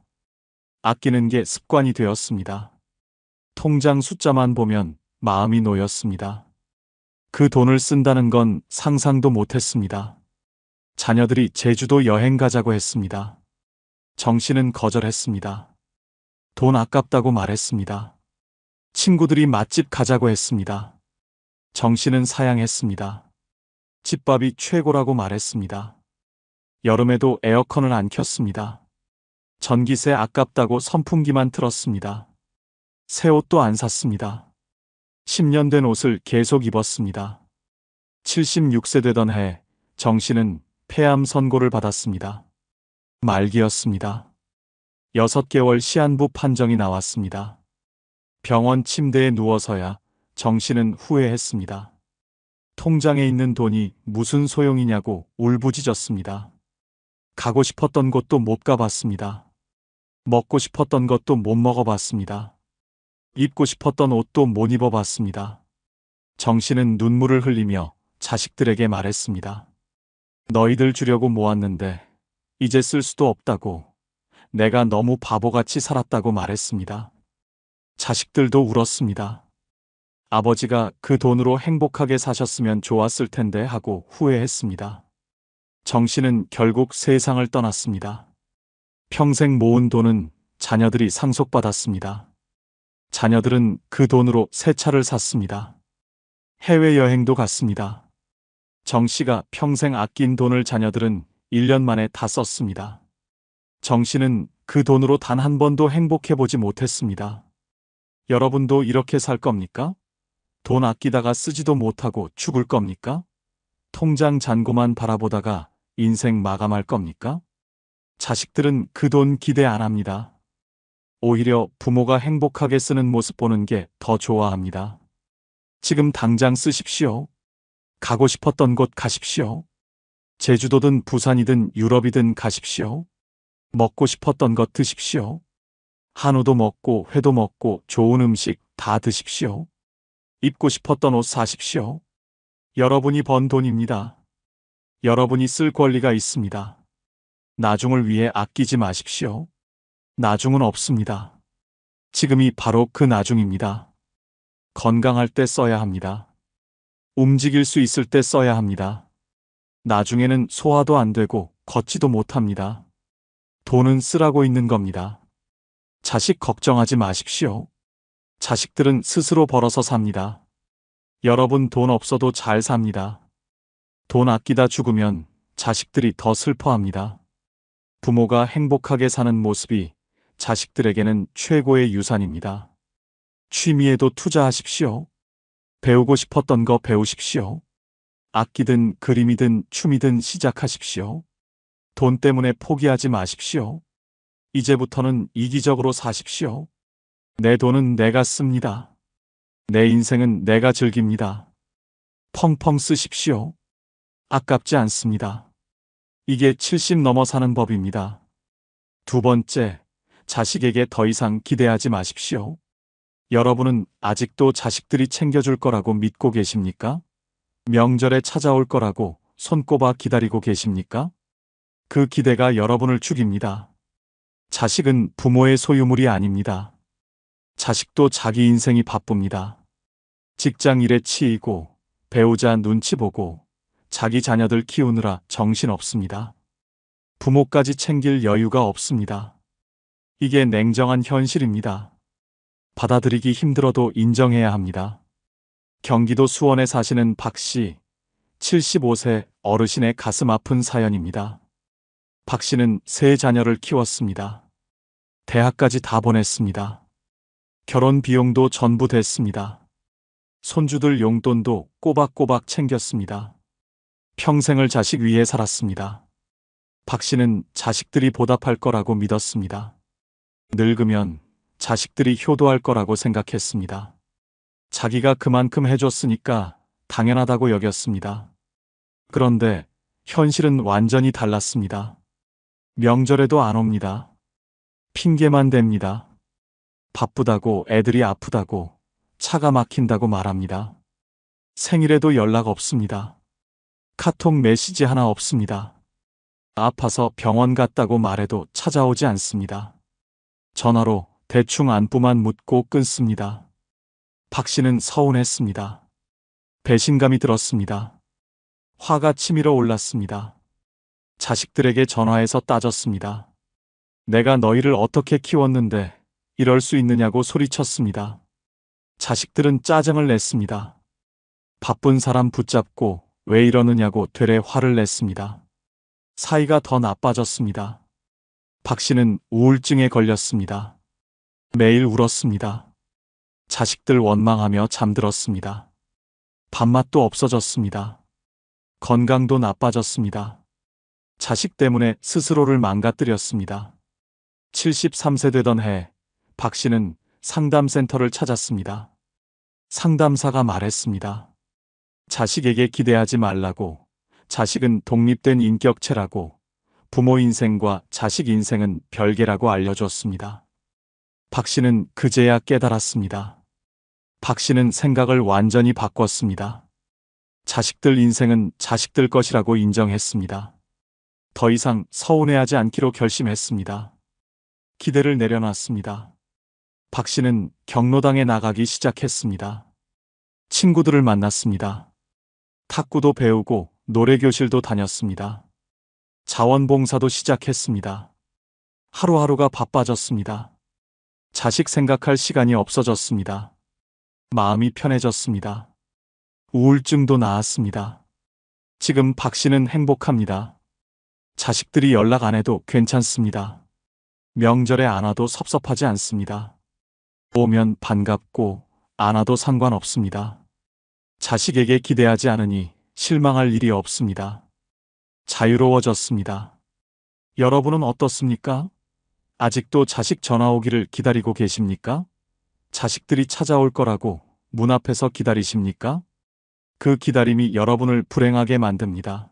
아끼는 게 습관이 되었습니다. 통장 숫자만 보면 마음이 놓였습니다. 그 돈을 쓴다는 건 상상도 못했습니다. 자녀들이 제주도 여행 가자고 했습니다. 정 씨는 거절했습니다. 돈 아깝다고 말했습니다. 친구들이 맛집 가자고 했습니다. 정 씨는 사양했습니다. 집밥이 최고라고 말했습니다. 여름에도 에어컨을 안 켰습니다. 전기세 아깝다고 선풍기만 틀었습니다. 새 옷도 안 샀습니다. 10년 된 옷을 계속 입었습니다. 76세 되던 해 정 씨는 폐암 선고를 받았습니다. 말기였습니다. 6개월 시한부 판정이 나왔습니다. 병원 침대에 누워서야 정 씨는 후회했습니다. 통장에 있는 돈이 무슨 소용이냐고 울부짖었습니다. 가고 싶었던 곳도 못 가봤습니다. 먹고 싶었던 것도 못 먹어봤습니다. 입고 싶었던 옷도 못 입어봤습니다. 정 씨는 눈물을 흘리며 자식들에게 말했습니다. 너희들 주려고 모았는데 이제 쓸 수도 없다고, 내가 너무 바보같이 살았다고 말했습니다. 자식들도 울었습니다. 아버지가 그 돈으로 행복하게 사셨으면 좋았을 텐데 하고 후회했습니다. 정 씨는 결국 세상을 떠났습니다. 평생 모은 돈은 자녀들이 상속받았습니다. 자녀들은 그 돈으로 새 차를 샀습니다. 해외여행도 갔습니다. 정 씨가 평생 아낀 돈을 자녀들은 1년 만에 다 썼습니다. 정 씨는 그 돈으로 단 한 번도 행복해보지 못했습니다. 여러분도 이렇게 살 겁니까? 돈 아끼다가 쓰지도 못하고 죽을 겁니까? 통장 잔고만 바라보다가 인생 마감할 겁니까? 자식들은 그 돈 기대 안 합니다. 오히려 부모가 행복하게 쓰는 모습 보는 게 더 좋아합니다. 지금 당장 쓰십시오. 가고 싶었던 곳 가십시오. 제주도든 부산이든 유럽이든 가십시오. 먹고 싶었던 것 드십시오. 한우도 먹고 회도 먹고 좋은 음식 다 드십시오. 입고 싶었던 옷 사십시오. 여러분이 번 돈입니다. 여러분이 쓸 권리가 있습니다. 나중을 위해 아끼지 마십시오. 나중은 없습니다. 지금이 바로 그 나중입니다. 건강할 때 써야 합니다. 움직일 수 있을 때 써야 합니다. 나중에는 소화도 안 되고 걷지도 못합니다. 돈은 쓰라고 있는 겁니다. 자식 걱정하지 마십시오. 자식들은 스스로 벌어서 삽니다. 여러분 돈 없어도 잘 삽니다. 돈 아끼다 죽으면 자식들이 더 슬퍼합니다. 부모가 행복하게 사는 모습이 자식들에게는 최고의 유산입니다. 취미에도 투자하십시오. 배우고 싶었던 거 배우십시오. 악기든 그림이든 춤이든 시작하십시오. 돈 때문에 포기하지 마십시오. 이제부터는 이기적으로 사십시오. 내 돈은 내가 씁니다. 내 인생은 내가 즐깁니다. 펑펑 쓰십시오. 아깝지 않습니다. 이게 70 넘어 사는 법입니다. 두 번째, 자식에게 더 이상 기대하지 마십시오. 여러분은 아직도 자식들이 챙겨줄 거라고 믿고 계십니까? 명절에 찾아올 거라고 손꼽아 기다리고 계십니까? 그 기대가 여러분을 죽입니다. 자식은 부모의 소유물이 아닙니다. 자식도 자기 인생이 바쁩니다. 직장 일에 치이고, 배우자 눈치 보고, 자기 자녀들 키우느라 정신 없습니다. 부모까지 챙길 여유가 없습니다. 이게 냉정한 현실입니다. 받아들이기 힘들어도 인정해야 합니다. 경기도 수원에 사시는 박 씨, 75세 어르신의 가슴 아픈 사연입니다. 박 씨는 세 자녀를 키웠습니다. 대학까지 다 보냈습니다. 결혼 비용도 전부 됐습니다. 손주들 용돈도 꼬박꼬박 챙겼습니다. 평생을 자식 위해 살았습니다. 박 씨는 자식들이 보답할 거라고 믿었습니다. 늙으면 자식들이 효도할 거라고 생각했습니다. 자기가 그만큼 해줬으니까 당연하다고 여겼습니다. 그런데 현실은 완전히 달랐습니다. 명절에도 안 옵니다. 핑계만 댑니다. 바쁘다고, 애들이 아프다고, 차가 막힌다고 말합니다. 생일에도 연락 없습니다. 카톡 메시지 하나 없습니다. 아파서 병원 갔다고 말해도 찾아오지 않습니다. 전화로 대충 안부만 묻고 끊습니다. 박 씨는 서운했습니다. 배신감이 들었습니다. 화가 치밀어 올랐습니다. 자식들에게 전화해서 따졌습니다. 내가 너희를 어떻게 키웠는데 이럴 수 있느냐고 소리쳤습니다. 자식들은 짜증을 냈습니다. 바쁜 사람 붙잡고 왜 이러느냐고 되레 화를 냈습니다. 사이가 더 나빠졌습니다. 박 씨는 우울증에 걸렸습니다. 매일 울었습니다. 자식들 원망하며 잠들었습니다. 밥맛도 없어졌습니다. 건강도 나빠졌습니다. 자식 때문에 스스로를 망가뜨렸습니다. 73세 되던 해, 박 씨는 상담센터를 찾았습니다. 상담사가 말했습니다. 자식에게 기대하지 말라고, 자식은 독립된 인격체라고, 부모 인생과 자식 인생은 별개라고 알려줬습니다. 박 씨는 그제야 깨달았습니다. 박 씨는 생각을 완전히 바꿨습니다. 자식들 인생은 자식들 것이라고 인정했습니다. 더 이상 서운해하지 않기로 결심했습니다. 기대를 내려놨습니다. 박 씨는 경로당에 나가기 시작했습니다. 친구들을 만났습니다. 탁구도 배우고 노래교실도 다녔습니다. 자원봉사도 시작했습니다. 하루하루가 바빠졌습니다. 자식 생각할 시간이 없어졌습니다. 마음이 편해졌습니다. 우울증도 나았습니다. 지금 박 씨는 행복합니다. 자식들이 연락 안 해도 괜찮습니다. 명절에 안 와도 섭섭하지 않습니다. 오면 반갑고 안 와도 상관없습니다. 자식에게 기대하지 않으니 실망할 일이 없습니다. 자유로워졌습니다. 여러분은 어떻습니까? 아직도 자식 전화 오기를 기다리고 계십니까? 자식들이 찾아올 거라고 문 앞에서 기다리십니까? 그 기다림이 여러분을 불행하게 만듭니다.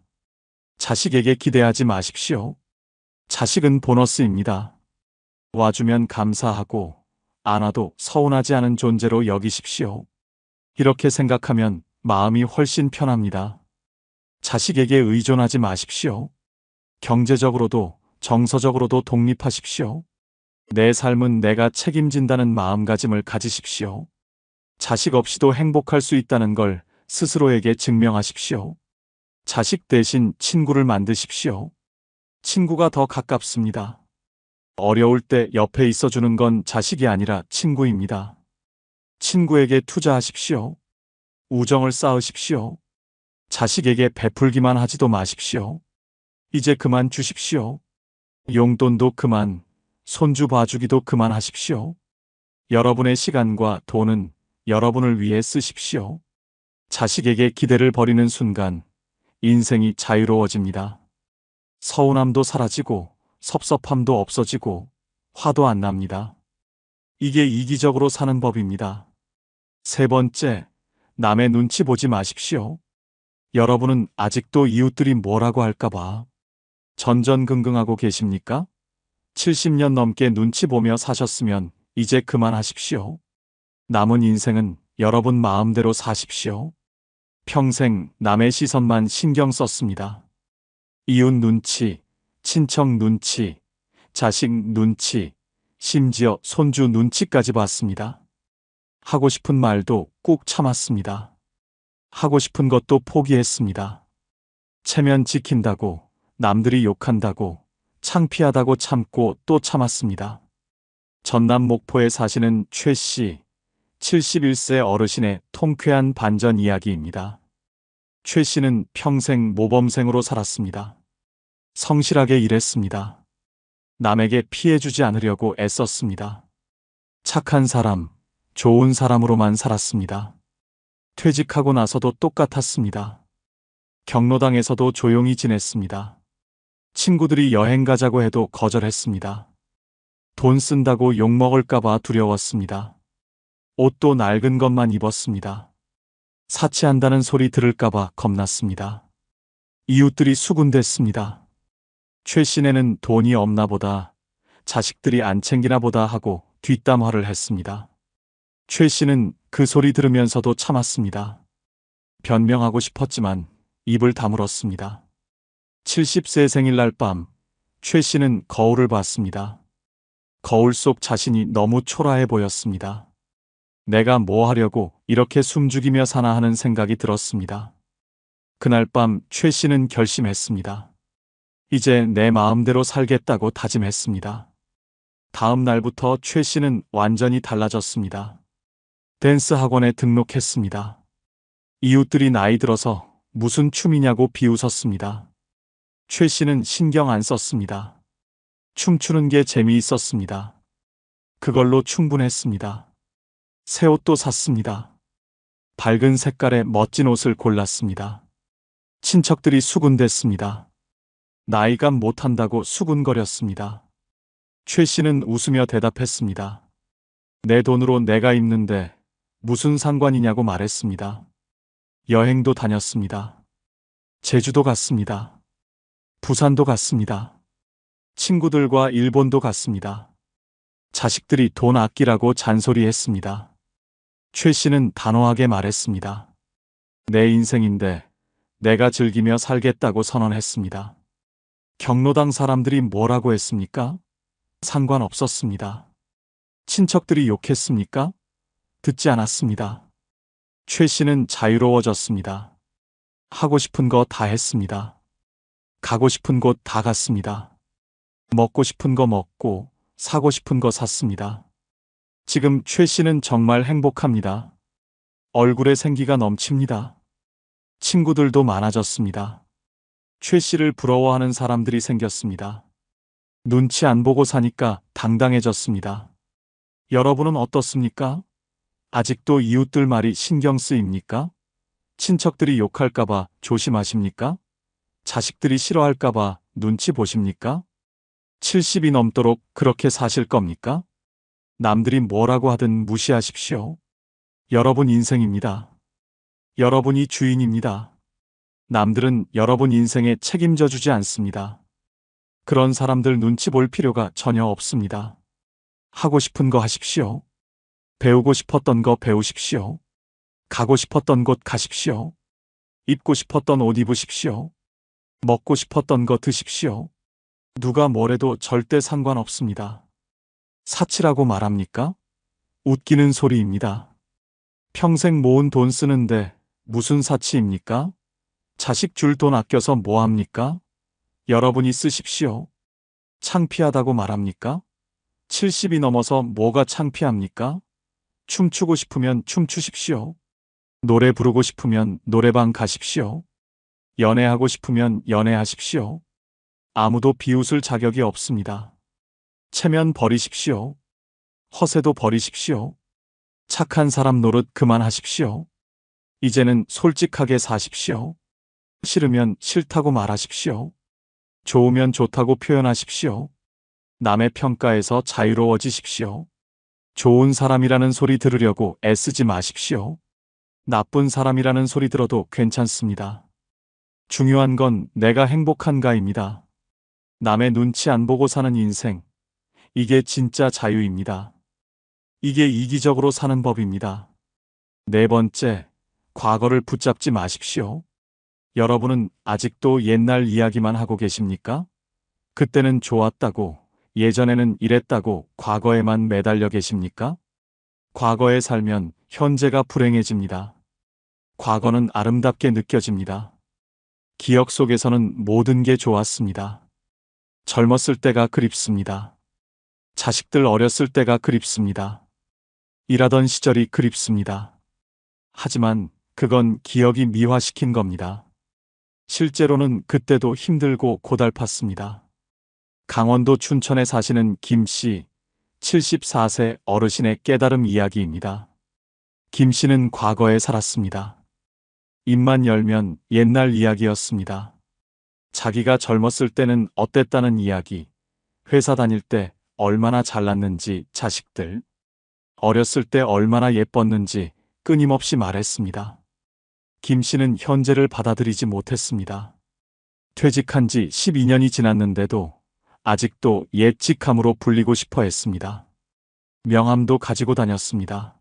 자식에게 기대하지 마십시오. 자식은 보너스입니다. 와주면 감사하고 안 와도 서운하지 않은 존재로 여기십시오. 이렇게 생각하면 마음이 훨씬 편합니다. 자식에게 의존하지 마십시오. 경제적으로도 정서적으로도 독립하십시오. 내 삶은 내가 책임진다는 마음가짐을 가지십시오. 자식 없이도 행복할 수 있다는 걸 스스로에게 증명하십시오. 자식 대신 친구를 만드십시오. 친구가 더 가깝습니다. 어려울 때 옆에 있어주는 건 자식이 아니라 친구입니다. 친구에게 투자하십시오. 우정을 쌓으십시오. 자식에게 베풀기만 하지도 마십시오. 이제 그만 주십시오. 용돈도 그만, 손주 봐주기도 그만하십시오. 여러분의 시간과 돈은 여러분을 위해 쓰십시오. 자식에게 기대를 버리는 순간 인생이 자유로워집니다. 서운함도 사라지고 섭섭함도 없어지고 화도 안 납니다. 이게 이기적으로 사는 법입니다. 세 번째, 남의 눈치 보지 마십시오. 여러분은 아직도 이웃들이 뭐라고 할까봐 전전긍긍하고 계십니까? 70년 넘게 눈치 보며 사셨으면 이제 그만하십시오. 남은 인생은 여러분 마음대로 사십시오. 평생 남의 시선만 신경 썼습니다. 이웃 눈치, 친척 눈치, 자식 눈치, 심지어 손주 눈치까지 봤습니다. 하고 싶은 말도 꾹 참았습니다. 하고 싶은 것도 포기했습니다. 체면 지킨다고, 남들이 욕한다고, 창피하다고 참고 또 참았습니다. 전남 목포에 사시는 최 씨, 71세 어르신의 통쾌한 반전 이야기입니다. 최 씨는 평생 모범생으로 살았습니다. 성실하게 일했습니다. 남에게 피해 주지 않으려고 애썼습니다. 착한 사람, 좋은 사람으로만 살았습니다. 퇴직하고 나서도 똑같았습니다. 경로당에서도 조용히 지냈습니다. 친구들이 여행 가자고 해도 거절했습니다. 돈 쓴다고 욕먹을까봐 두려웠습니다. 옷도 낡은 것만 입었습니다. 사치한다는 소리 들을까봐 겁났습니다. 이웃들이 수군댔습니다. 최 씨네는 돈이 없나 보다, 자식들이 안 챙기나 보다 하고 뒷담화를 했습니다. 최 씨는 그 소리 들으면서도 참았습니다. 변명하고 싶었지만 입을 다물었습니다. 70세 생일날 밤, 최 씨는 거울을 봤습니다. 거울 속 자신이 너무 초라해 보였습니다. 내가 뭐 하려고 이렇게 숨죽이며 사나 하는 생각이 들었습니다. 그날 밤 최 씨는 결심했습니다. 이제 내 마음대로 살겠다고 다짐했습니다. 다음 날부터 최 씨는 완전히 달라졌습니다. 댄스 학원에 등록했습니다. 이웃들이 나이 들어서 무슨 춤이냐고 비웃었습니다. 최 씨는 신경 안 썼습니다. 춤추는 게 재미있었습니다. 그걸로 충분했습니다. 새 옷도 샀습니다. 밝은 색깔의 멋진 옷을 골랐습니다. 친척들이 수군댔습니다. 나이감 못한다고 수군거렸습니다. 최 씨는 웃으며 대답했습니다. 내 돈으로 내가 입는데 무슨 상관이냐고 말했습니다. 여행도 다녔습니다. 제주도 갔습니다. 부산도 갔습니다. 친구들과 일본도 갔습니다. 자식들이 돈 아끼라고 잔소리했습니다. 최 씨는 단호하게 말했습니다. 내 인생인데 내가 즐기며 살겠다고 선언했습니다. 경로당 사람들이 뭐라고 했습니까? 상관없었습니다. 친척들이 욕했습니까? 듣지 않았습니다. 최 씨는 자유로워졌습니다. 하고 싶은 거 다 했습니다. 가고 싶은 곳 다 갔습니다. 먹고 싶은 거 먹고 사고 싶은 거 샀습니다. 지금 최 씨는 정말 행복합니다. 얼굴에 생기가 넘칩니다. 친구들도 많아졌습니다. 최 씨를 부러워하는 사람들이 생겼습니다. 눈치 안 보고 사니까 당당해졌습니다. 여러분은 어떻습니까? 아직도 이웃들 말이 신경 쓰입니까? 친척들이 욕할까봐 조심하십니까? 자식들이 싫어할까봐 눈치 보십니까? 70이 넘도록 그렇게 사실 겁니까? 남들이 뭐라고 하든 무시하십시오. 여러분 인생입니다. 여러분이 주인입니다. 남들은 여러분 인생에 책임져 주지 않습니다. 그런 사람들 눈치 볼 필요가 전혀 없습니다. 하고 싶은 거 하십시오. 배우고 싶었던 거 배우십시오. 가고 싶었던 곳 가십시오. 입고 싶었던 옷 입으십시오. 먹고 싶었던 거 드십시오. 누가 뭐래도 절대 상관없습니다. 사치라고 말합니까? 웃기는 소리입니다. 평생 모은 돈 쓰는데 무슨 사치입니까? 자식 줄 돈 아껴서 뭐 합니까? 여러분이 쓰십시오. 창피하다고 말합니까? 70이 넘어서 뭐가 창피합니까? 춤추고 싶으면 춤추십시오. 노래 부르고 싶으면 노래방 가십시오. 연애하고 싶으면 연애하십시오. 아무도 비웃을 자격이 없습니다. 체면 버리십시오. 허세도 버리십시오. 착한 사람 노릇 그만하십시오. 이제는 솔직하게 사십시오. 싫으면 싫다고 말하십시오. 좋으면 좋다고 표현하십시오. 남의 평가에서 자유로워지십시오. 좋은 사람이라는 소리 들으려고 애쓰지 마십시오. 나쁜 사람이라는 소리 들어도 괜찮습니다. 중요한 건 내가 행복한가입니다. 남의 눈치 안 보고 사는 인생. 이게 진짜 자유입니다. 이게 이기적으로 사는 법입니다. 네 번째, 과거를 붙잡지 마십시오. 여러분은 아직도 옛날 이야기만 하고 계십니까? 그때는 좋았다고, 예전에는 이랬다고 과거에만 매달려 계십니까? 과거에 살면 현재가 불행해집니다. 과거는 아름답게 느껴집니다. 기억 속에서는 모든 게 좋았습니다. 젊었을 때가 그립습니다. 자식들 어렸을 때가 그립습니다. 일하던 시절이 그립습니다. 하지만 그건 기억이 미화시킨 겁니다. 실제로는 그때도 힘들고 고달팠습니다. 강원도 춘천에 사시는 김 씨, 74세 어르신의 깨달음 이야기입니다. 김 씨는 과거에 살았습니다. 입만 열면 옛날 이야기였습니다. 자기가 젊었을 때는 어땠다는 이야기, 회사 다닐 때 얼마나 잘났는지 자식들, 어렸을 때 얼마나 예뻤는지 끊임없이 말했습니다. 김 씨는 현재를 받아들이지 못했습니다. 퇴직한 지 12년이 지났는데도 아직도 옛 직함으로 불리고 싶어 했습니다. 명함도 가지고 다녔습니다.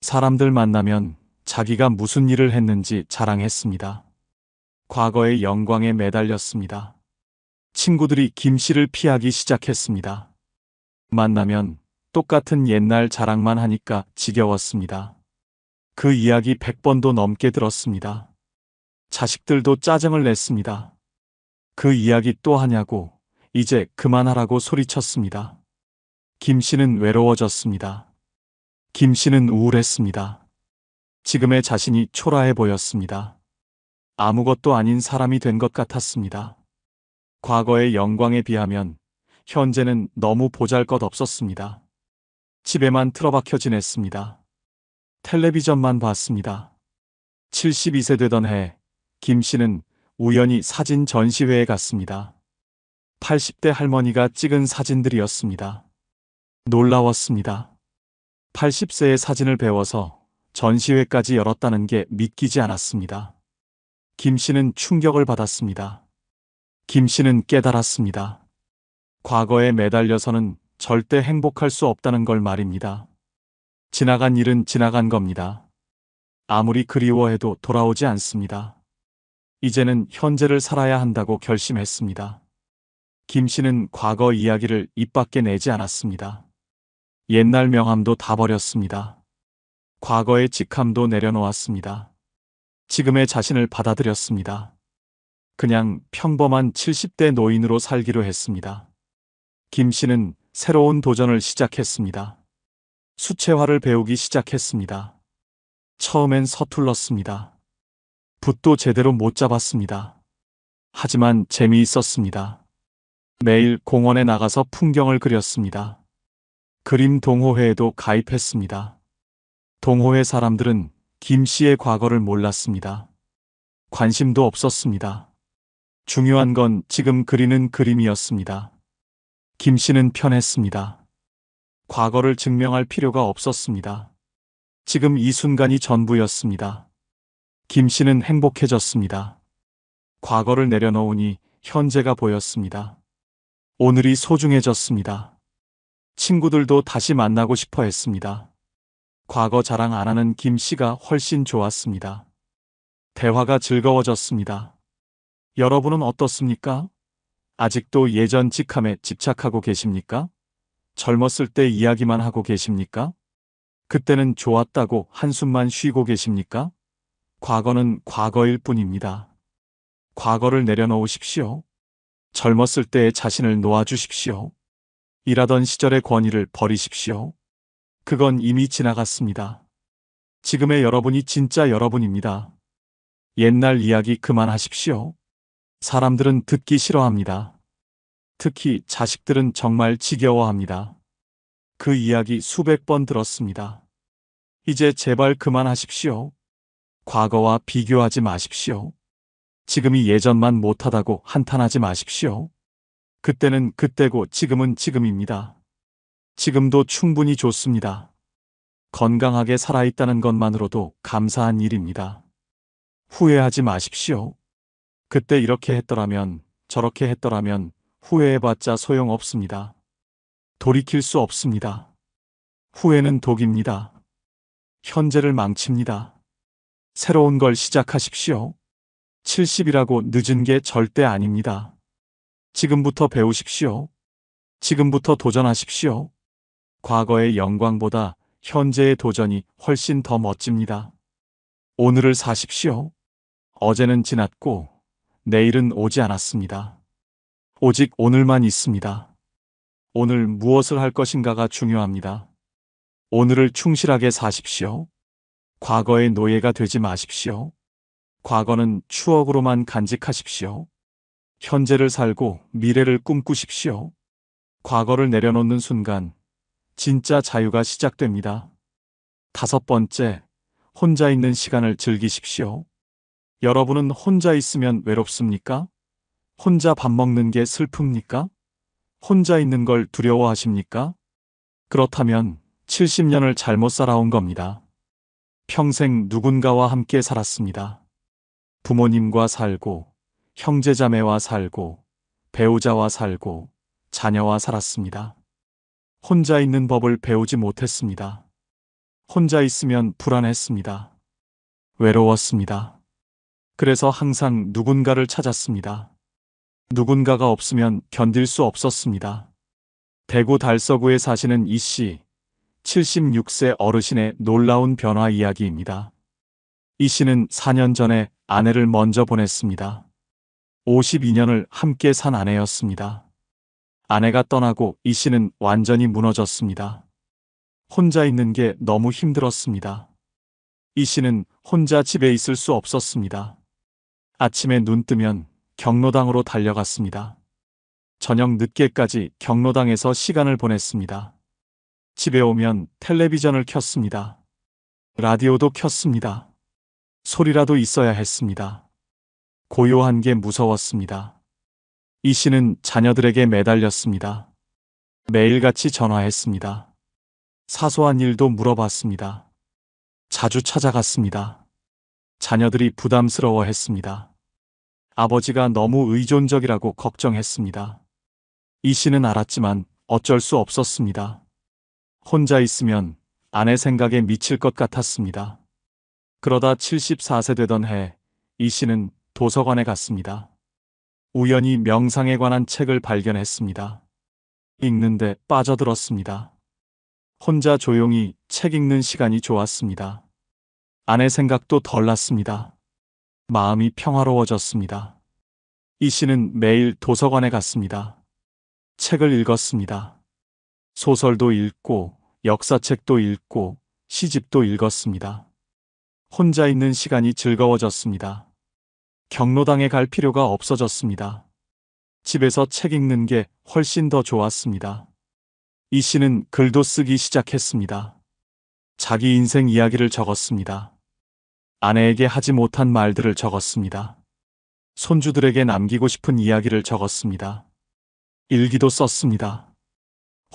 사람들 만나면 자기가 무슨 일을 했는지 자랑했습니다. 과거의 영광에 매달렸습니다. 친구들이 김 씨를 피하기 시작했습니다. 만나면 똑같은 옛날 자랑만 하니까 지겨웠습니다. 그 이야기 100번도 넘게 들었습니다. 자식들도 짜증을 냈습니다. 그 이야기 또 하냐고, 이제 그만하라고 소리쳤습니다. 김 씨는 외로워졌습니다. 김 씨는 우울했습니다. 지금의 자신이 초라해 보였습니다. 아무것도 아닌 사람이 된 것 같았습니다. 과거의 영광에 비하면 현재는 너무 보잘것없었습니다. 집에만 틀어박혀 지냈습니다. 텔레비전만 봤습니다. 72세 되던 해, 김 씨는 우연히 사진 전시회에 갔습니다. 80대 할머니가 찍은 사진들이었습니다. 놀라웠습니다. 80세의 사진을 배워서 전시회까지 열었다는 게 믿기지 않았습니다. 김 씨는 충격을 받았습니다. 김 씨는 깨달았습니다. 과거에 매달려서는 절대 행복할 수 없다는 걸 말입니다. 지나간 일은 지나간 겁니다. 아무리 그리워해도 돌아오지 않습니다. 이제는 현재를 살아야 한다고 결심했습니다. 김 씨는 과거 이야기를 입 밖에 내지 않았습니다. 옛날 명함도 다 버렸습니다. 과거의 직함도 내려놓았습니다. 지금의 자신을 받아들였습니다. 그냥 평범한 70대 노인으로 살기로 했습니다. 김 씨는 새로운 도전을 시작했습니다. 수채화를 배우기 시작했습니다. 처음엔 서툴렀습니다. 붓도 제대로 못 잡았습니다. 하지만 재미있었습니다. 매일 공원에 나가서 풍경을 그렸습니다. 그림 동호회에도 가입했습니다. 동호회 사람들은 김 씨의 과거를 몰랐습니다. 관심도 없었습니다. 중요한 건 지금 그리는 그림이었습니다. 김 씨는 편했습니다. 과거를 증명할 필요가 없었습니다. 지금 이 순간이 전부였습니다. 김 씨는 행복해졌습니다. 과거를 내려놓으니 현재가 보였습니다. 오늘이 소중해졌습니다. 친구들도 다시 만나고 싶어 했습니다. 과거 자랑 안 하는 김 씨가 훨씬 좋았습니다. 대화가 즐거워졌습니다. 여러분은 어떻습니까? 아직도 예전 직함에 집착하고 계십니까? 젊었을 때 이야기만 하고 계십니까? 그때는 좋았다고 한숨만 쉬고 계십니까? 과거는 과거일 뿐입니다. 과거를 내려놓으십시오. 젊었을 때의 자신을 놓아주십시오. 일하던 시절의 권위를 버리십시오. 그건 이미 지나갔습니다. 지금의 여러분이 진짜 여러분입니다. 옛날 이야기 그만하십시오. 사람들은 듣기 싫어합니다. 특히 자식들은 정말 지겨워합니다. 그 이야기 수백 번 들었습니다. 이제 제발 그만하십시오. 과거와 비교하지 마십시오. 지금이 예전만 못하다고 한탄하지 마십시오. 그때는 그때고 지금은 지금입니다. 지금도 충분히 좋습니다. 건강하게 살아있다는 것만으로도 감사한 일입니다. 후회하지 마십시오. 그때 이렇게 했더라면, 저렇게 했더라면 후회해봤자 소용없습니다. 돌이킬 수 없습니다. 후회는 독입니다. 현재를 망칩니다. 새로운 걸 시작하십시오. 70이라고 늦은 게 절대 아닙니다. 지금부터 배우십시오. 지금부터 도전하십시오. 과거의 영광보다 현재의 도전이 훨씬 더 멋집니다. 오늘을 사십시오. 어제는 지났고 내일은 오지 않았습니다. 오직 오늘만 있습니다. 오늘 무엇을 할 것인가가 중요합니다. 오늘을 충실하게 사십시오. 과거의 노예가 되지 마십시오. 과거는 추억으로만 간직하십시오. 현재를 살고 미래를 꿈꾸십시오. 과거를 내려놓는 순간 진짜 자유가 시작됩니다. 5번째, 혼자 있는 시간을 즐기십시오. 여러분은 혼자 있으면 외롭습니까? 혼자 밥 먹는 게 슬픕니까? 혼자 있는 걸 두려워하십니까? 그렇다면 70년을 잘못 살아온 겁니다. 평생 누군가와 함께 살았습니다. 부모님과 살고, 형제자매와 살고, 배우자와 살고, 자녀와 살았습니다. 혼자 있는 법을 배우지 못했습니다. 혼자 있으면 불안했습니다. 외로웠습니다. 그래서 항상 누군가를 찾았습니다. 누군가가 없으면 견딜 수 없었습니다. 대구 달서구에 사시는 이 씨, 76세 어르신의 놀라운 변화 이야기입니다. 이 씨는 4년 전에 아내를 먼저 보냈습니다. 52년을 함께 산 아내였습니다. 아내가 떠나고 이 씨는 완전히 무너졌습니다. 혼자 있는 게 너무 힘들었습니다. 이 씨는 혼자 집에 있을 수 없었습니다. 아침에 눈 뜨면 경로당으로 달려갔습니다. 저녁 늦게까지 경로당에서 시간을 보냈습니다. 집에 오면 텔레비전을 켰습니다. 라디오도 켰습니다. 소리라도 있어야 했습니다. 고요한 게 무서웠습니다. 이 씨는 자녀들에게 매달렸습니다. 매일같이 전화했습니다. 사소한 일도 물어봤습니다. 자주 찾아갔습니다. 자녀들이 부담스러워했습니다. 아버지가 너무 의존적이라고 걱정했습니다. 이 씨는 알았지만 어쩔 수 없었습니다. 혼자 있으면 아내 생각에 미칠 것 같았습니다. 그러다 74세 되던 해, 이 씨는 도서관에 갔습니다. 우연히 명상에 관한 책을 발견했습니다. 읽는데 빠져들었습니다. 혼자 조용히 책 읽는 시간이 좋았습니다. 아내 생각도 덜 났습니다. 마음이 평화로워졌습니다. 이 씨는 매일 도서관에 갔습니다. 책을 읽었습니다. 소설도 읽고 역사책도 읽고 시집도 읽었습니다. 혼자 있는 시간이 즐거워졌습니다. 경로당에 갈 필요가 없어졌습니다. 집에서 책 읽는 게 훨씬 더 좋았습니다. 이 씨는 글도 쓰기 시작했습니다. 자기 인생 이야기를 적었습니다. 아내에게 하지 못한 말들을 적었습니다. 손주들에게 남기고 싶은 이야기를 적었습니다. 일기도 썼습니다.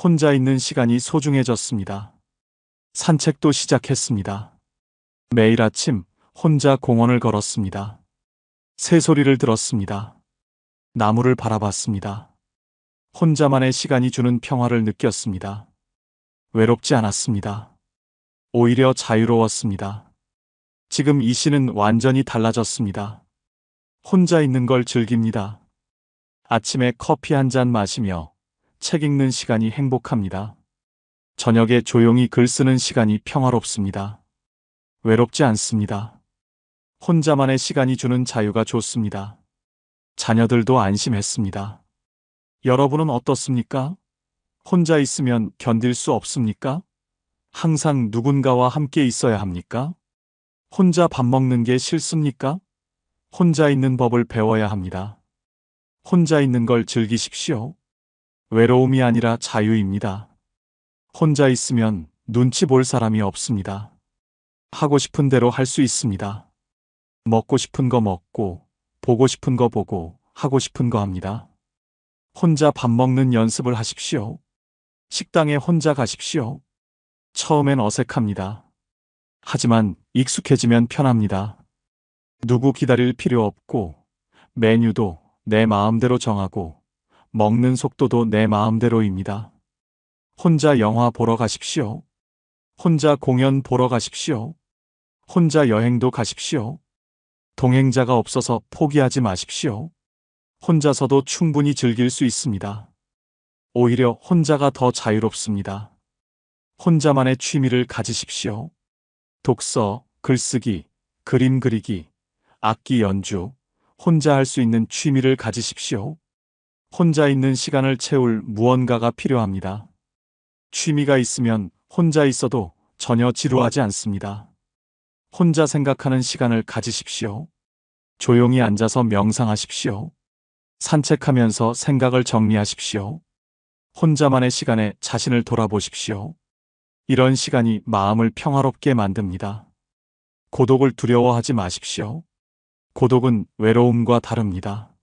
혼자 있는 시간이 소중해졌습니다. 산책도 시작했습니다. 매일 아침 혼자 공원을 걸었습니다. 새소리를 들었습니다. 나무를 바라봤습니다. 혼자만의 시간이 주는 평화를 느꼈습니다. 외롭지 않았습니다. 오히려 자유로웠습니다. 지금 이 씨는 완전히 달라졌습니다. 혼자 있는 걸 즐깁니다. 아침에 커피 한 잔 마시며 책 읽는 시간이 행복합니다. 저녁에 조용히 글 쓰는 시간이 평화롭습니다. 외롭지 않습니다. 혼자만의 시간이 주는 자유가 좋습니다. 자녀들도 안심했습니다. 여러분은 어떻습니까? 혼자 있으면 견딜 수 없습니까? 항상 누군가와 함께 있어야 합니까? 혼자 밥 먹는 게 싫습니까? 혼자 있는 법을 배워야 합니다. 혼자 있는 걸 즐기십시오. 외로움이 아니라 자유입니다. 혼자 있으면 눈치 볼 사람이 없습니다. 하고 싶은 대로 할 수 있습니다. 먹고 싶은 거 먹고, 보고 싶은 거 보고, 하고 싶은 거 합니다. 혼자 밥 먹는 연습을 하십시오. 식당에 혼자 가십시오. 처음엔 어색합니다. 하지만 익숙해지면 편합니다. 누구 기다릴 필요 없고, 메뉴도 내 마음대로 정하고, 먹는 속도도 내 마음대로입니다. 혼자 영화 보러 가십시오. 혼자 공연 보러 가십시오. 혼자 여행도 가십시오. 동행자가 없어서 포기하지 마십시오. 혼자서도 충분히 즐길 수 있습니다. 오히려 혼자가 더 자유롭습니다. 혼자만의 취미를 가지십시오. 독서, 글쓰기, 그림 그리기, 악기 연주, 혼자 할 수 있는 취미를 가지십시오. 혼자 있는 시간을 채울 무언가가 필요합니다. 취미가 있으면 혼자 있어도 전혀 지루하지 않습니다. 혼자 생각하는 시간을 가지십시오. 조용히 앉아서 명상하십시오. 산책하면서 생각을 정리하십시오. 혼자만의 시간에 자신을 돌아보십시오. 이런 시간이 마음을 평화롭게 만듭니다. 고독을 두려워하지 마십시오. 고독은 외로움과 다릅니다.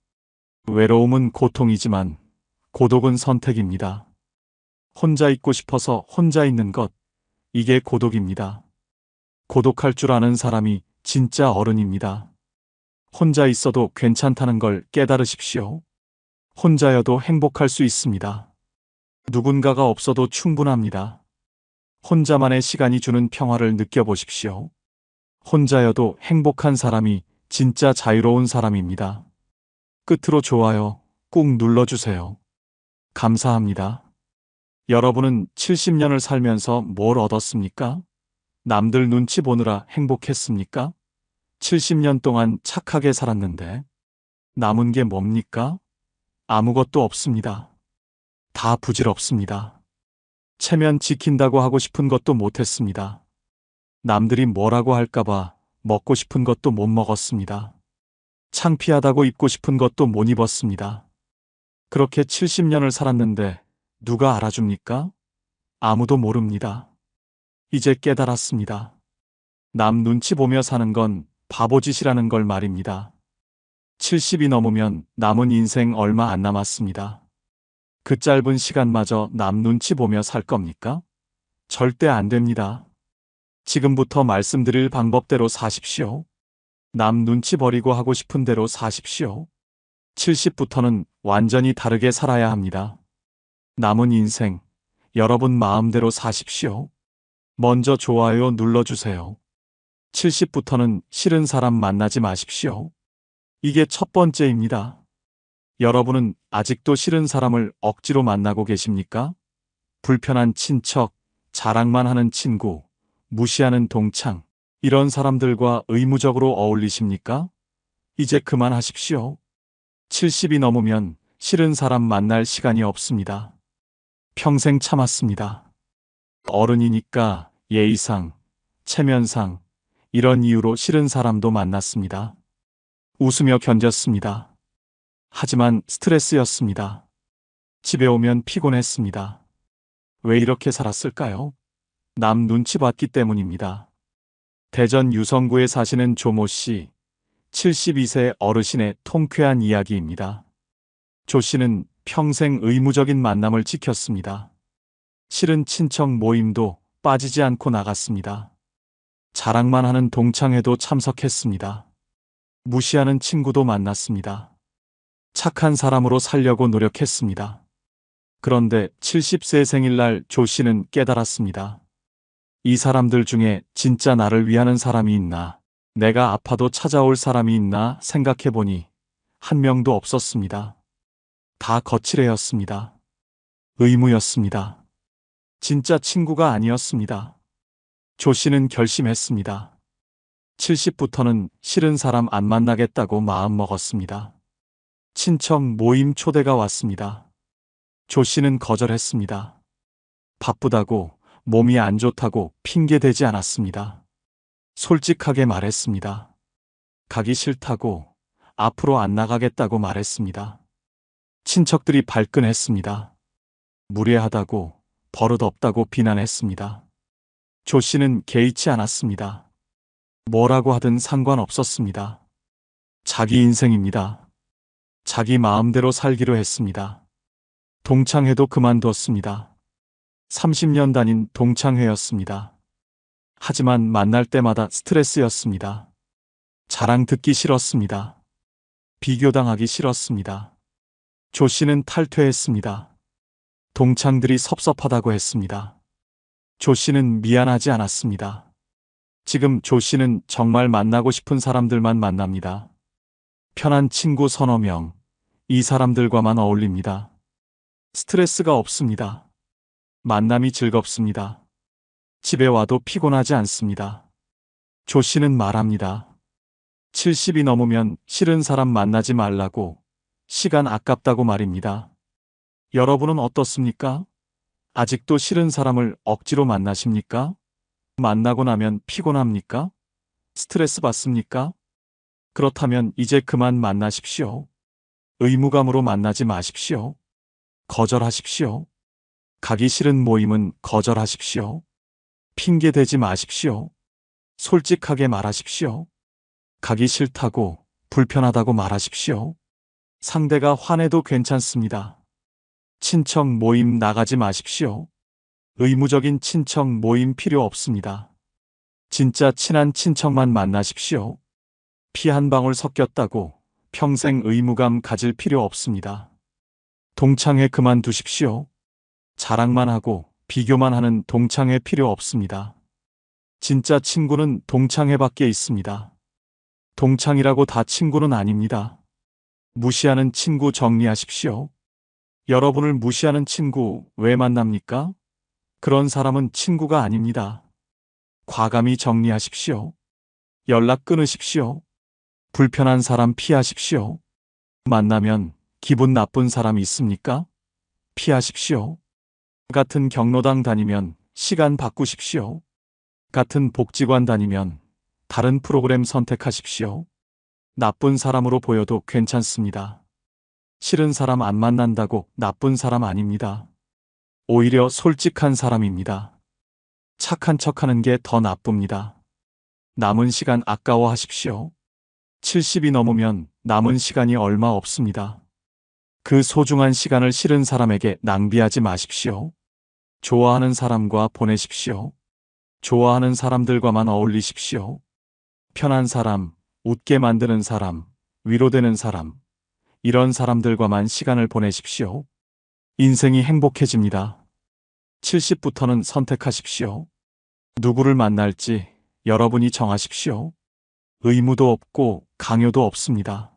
외로움은 고통이지만 고독은 선택입니다. 혼자 있고 싶어서 혼자 있는 것, 이게 고독입니다. 고독할 줄 아는 사람이 진짜 어른입니다. 혼자 있어도 괜찮다는 걸 깨달으십시오. 혼자여도 행복할 수 있습니다. 누군가가 없어도 충분합니다. 혼자만의 시간이 주는 평화를 느껴보십시오. 혼자여도 행복한 사람이 진짜 자유로운 사람입니다. 끝으로 좋아요 꾹 눌러주세요. 감사합니다. 여러분은 70년을 살면서 뭘 얻었습니까? 남들 눈치 보느라 행복했습니까? 70년 동안 착하게 살았는데 남은 게 뭡니까? 아무것도 없습니다. 다 부질없습니다. 체면 지킨다고 하고 싶은 것도 못했습니다. 남들이 뭐라고 할까봐 먹고 싶은 것도 못 먹었습니다. 창피하다고 입고 싶은 것도 못 입었습니다. 그렇게 70년을 살았는데 누가 알아줍니까? 아무도 모릅니다. 이제 깨달았습니다. 남 눈치 보며 사는 건 바보짓이라는 걸 말입니다. 70이 넘으면 남은 인생 얼마 안 남았습니다. 그 짧은 시간마저 남 눈치 보며 살 겁니까? 절대 안 됩니다. 지금부터 말씀드릴 방법대로 사십시오. 남 눈치 버리고 하고 싶은 대로 사십시오. 70부터는 완전히 다르게 살아야 합니다. 남은 인생, 여러분 마음대로 사십시오. 먼저 좋아요 눌러주세요. 70부터는 싫은 사람 만나지 마십시오. 이게 첫 번째입니다. 여러분은 아직도 싫은 사람을 억지로 만나고 계십니까? 불편한 친척, 자랑만 하는 친구, 무시하는 동창, 이런 사람들과 의무적으로 어울리십니까? 이제 그만하십시오. 70이 넘으면 싫은 사람 만날 시간이 없습니다. 평생 참았습니다. 어른이니까 예의상, 체면상, 이런 이유로 싫은 사람도 만났습니다. 웃으며 견뎠습니다. 하지만 스트레스였습니다. 집에 오면 피곤했습니다. 왜 이렇게 살았을까요? 남 눈치 봤기 때문입니다. 대전 유성구에 사시는 조모 씨, 72세 어르신의 통쾌한 이야기입니다. 조 씨는 평생 의무적인 만남을 지켰습니다. 싫은 친척 모임도 빠지지 않고 나갔습니다. 자랑만 하는 동창회도 참석했습니다. 무시하는 친구도 만났습니다. 착한 사람으로 살려고 노력했습니다. 그런데 70세 생일날 조 씨는 깨달았습니다. 이 사람들 중에 진짜 나를 위하는 사람이 있나, 내가 아파도 찾아올 사람이 있나 생각해보니 한 명도 없었습니다. 다 거칠애였습니다. 의무였습니다. 진짜 친구가 아니었습니다. 조 씨는 결심했습니다. 70부터는 싫은 사람 안 만나겠다고 마음먹었습니다. 친척 모임 초대가 왔습니다. 조 씨는 거절했습니다. 바쁘다고, 몸이 안 좋다고 핑계대지 않았습니다. 솔직하게 말했습니다. 가기 싫다고, 앞으로 안 나가겠다고 말했습니다. 친척들이 발끈했습니다. 무례하다고, 버릇없다고 비난했습니다. 조 씨는 개의치 않았습니다. 뭐라고 하든 상관없었습니다. 자기 인생입니다. 자기 마음대로 살기로 했습니다. 동창회도 그만뒀습니다. 30년 다닌 동창회였습니다. 하지만 만날 때마다 스트레스였습니다. 자랑 듣기 싫었습니다. 비교당하기 싫었습니다. 조 씨는 탈퇴했습니다. 동창들이 섭섭하다고 했습니다. 조 씨는 미안하지 않았습니다. 지금 조 씨는 정말 만나고 싶은 사람들만 만납니다. 편한 친구 서너 명, 이 사람들과만 어울립니다. 스트레스가 없습니다. 만남이 즐겁습니다. 집에 와도 피곤하지 않습니다. 조 씨는 말합니다. 70이 넘으면 싫은 사람 만나지 말라고, 시간 아깝다고 말입니다. 여러분은 어떻습니까? 아직도 싫은 사람을 억지로 만나십니까? 만나고 나면 피곤합니까? 스트레스 받습니까? 그렇다면 이제 그만 만나십시오. 의무감으로 만나지 마십시오. 거절하십시오. 가기 싫은 모임은 거절하십시오. 핑계 대지 마십시오. 솔직하게 말하십시오. 가기 싫다고, 불편하다고 말하십시오. 상대가 화내도 괜찮습니다. 친척 모임 나가지 마십시오. 의무적인 친척 모임 필요 없습니다. 진짜 친한 친척만 만나십시오. 피 한 방울 섞였다고 평생 의무감 가질 필요 없습니다. 동창회 그만두십시오. 자랑만 하고 비교만 하는 동창회 필요 없습니다. 진짜 친구는 동창회밖에 있습니다. 동창이라고 다 친구는 아닙니다. 무시하는 친구 정리하십시오. 여러분을 무시하는 친구 왜 만납니까? 그런 사람은 친구가 아닙니다. 과감히 정리하십시오. 연락 끊으십시오. 불편한 사람 피하십시오. 만나면 기분 나쁜 사람 있습니까? 피하십시오. 같은 경로당 다니면 시간 바꾸십시오. 같은 복지관 다니면 다른 프로그램 선택하십시오. 나쁜 사람으로 보여도 괜찮습니다. 싫은 사람 안 만난다고 나쁜 사람 아닙니다. 오히려 솔직한 사람입니다. 착한 척하는 게 더 나쁩니다. 남은 시간 아까워하십시오. 70이 넘으면 남은 시간이 얼마 없습니다. 그 소중한 시간을 싫은 사람에게 낭비하지 마십시오. 좋아하는 사람과 보내십시오. 좋아하는 사람들과만 어울리십시오. 편한 사람, 웃게 만드는 사람, 위로되는 사람, 이런 사람들과만 시간을 보내십시오. 인생이 행복해집니다. 70부터는 선택하십시오. 누구를 만날지 여러분이 정하십시오. 의무도 없고 강요도 없습니다.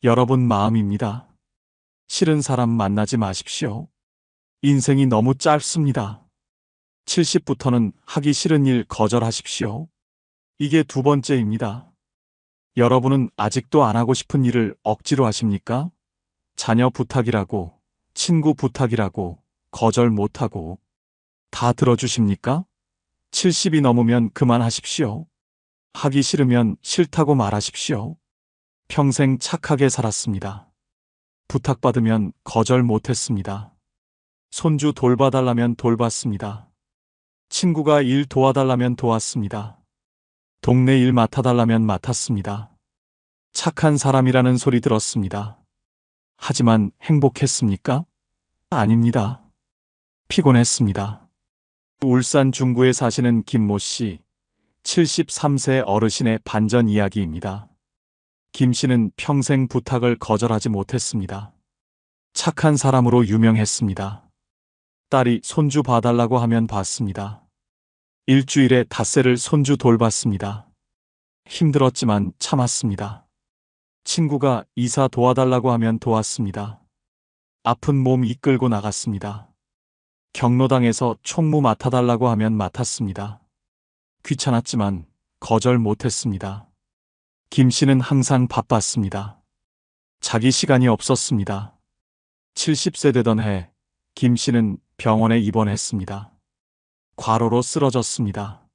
여러분 마음입니다. 싫은 사람 만나지 마십시오. 인생이 너무 짧습니다. 70부터는 하기 싫은 일 거절하십시오. 이게 두 번째입니다. 여러분은 아직도 안 하고 싶은 일을 억지로 하십니까? 자녀 부탁이라고, 친구 부탁이라고, 거절 못하고, 다 들어주십니까? 70이 넘으면 그만하십시오. 하기 싫으면 싫다고 말하십시오. 평생 착하게 살았습니다. 부탁받으면 거절 못했습니다. 손주 돌봐달라면 돌봤습니다. 친구가 일 도와달라면 도왔습니다. 동네 일 맡아달라면 맡았습니다. 착한 사람이라는 소리 들었습니다. 하지만 행복했습니까? 아닙니다. 피곤했습니다. 울산 중구에 사시는 김모 씨, 73세 어르신의 반전 이야기입니다. 김 씨는 평생 부탁을 거절하지 못했습니다. 착한 사람으로 유명했습니다. 딸이 손주 봐달라고 하면 봤습니다. 일주일에 닷새를 손주 돌봤습니다. 힘들었지만 참았습니다. 친구가 이사 도와달라고 하면 도왔습니다. 아픈 몸 이끌고 나갔습니다. 경로당에서 총무 맡아달라고 하면 맡았습니다. 귀찮았지만 거절 못했습니다. 김 씨는 항상 바빴습니다. 자기 시간이 없었습니다. 70세 되던 해, 김 씨는 병원에 입원했습니다. 과로로 쓰러졌습니다.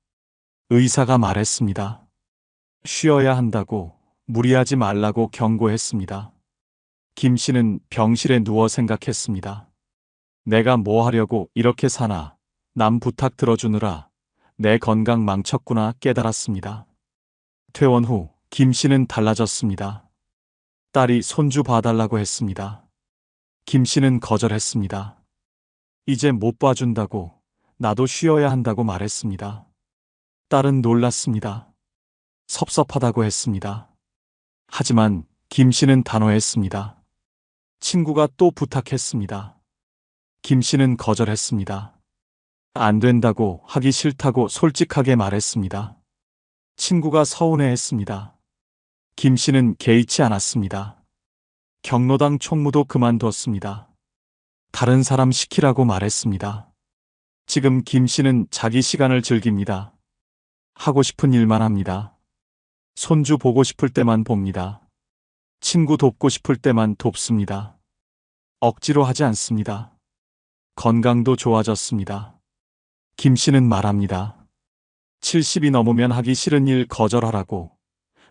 의사가 말했습니다. 쉬어야 한다고, 무리하지 말라고 경고했습니다. 김 씨는 병실에 누워 생각했습니다. 내가 뭐 하려고 이렇게 사나, 남 부탁 들어주느라 내 건강 망쳤구나 깨달았습니다. 퇴원 후 김 씨는 달라졌습니다. 딸이 손주 봐달라고 했습니다. 김 씨는 거절했습니다. 이제 못 봐준다고, 나도 쉬어야 한다고 말했습니다. 딸은 놀랐습니다. 섭섭하다고 했습니다. 하지만 김 씨는 단호했습니다. 친구가 또 부탁했습니다. 김 씨는 거절했습니다. 안 된다고, 하기 싫다고 솔직하게 말했습니다. 친구가 서운해했습니다. 김 씨는 개의치 않았습니다. 경로당 총무도 그만뒀습니다. 다른 사람 시키라고 말했습니다. 지금 김 씨는 자기 시간을 즐깁니다. 하고 싶은 일만 합니다. 손주 보고 싶을 때만 봅니다. 친구 돕고 싶을 때만 돕습니다. 억지로 하지 않습니다. 건강도 좋아졌습니다. 김 씨는 말합니다. 70이 넘으면 하기 싫은 일 거절하라고.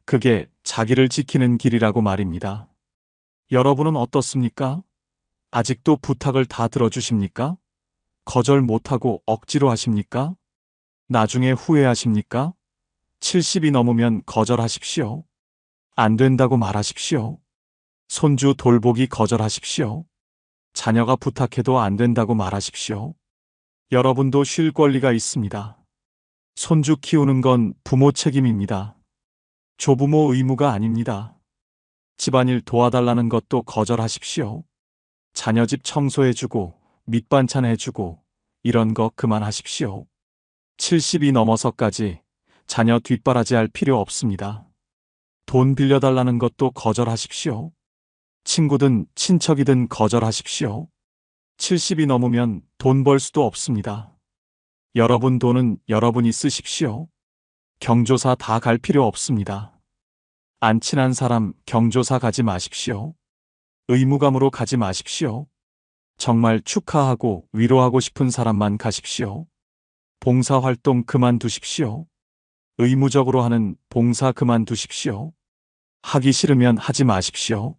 그게 자기를 지키는 길이라고 말입니다. 여러분은 어떻습니까? 아직도 부탁을 다 들어주십니까? 거절 못하고 억지로 하십니까? 나중에 후회하십니까? 70이 넘으면 거절하십시오. 안 된다고 말하십시오. 손주 돌보기 거절하십시오. 자녀가 부탁해도 안 된다고 말하십시오. 여러분도 쉴 권리가 있습니다. 손주 키우는 건 부모 책임입니다. 조부모 의무가 아닙니다. 집안일 도와달라는 것도 거절하십시오. 자녀 집 청소해주고 밑반찬 해주고 이런 거 그만하십시오. 70이 넘어서까지 자녀 뒷바라지할 필요 없습니다. 돈 빌려달라는 것도 거절하십시오. 친구든 친척이든 거절하십시오. 70이 넘으면 돈 벌 수도 없습니다. 여러분 돈은 여러분이 쓰십시오. 경조사 다 갈 필요 없습니다. 안 친한 사람 경조사 가지 마십시오. 의무감으로 가지 마십시오. 정말 축하하고 위로하고 싶은 사람만 가십시오. 봉사활동 그만두십시오. 의무적으로 하는 봉사 그만두십시오. 하기 싫으면 하지 마십시오.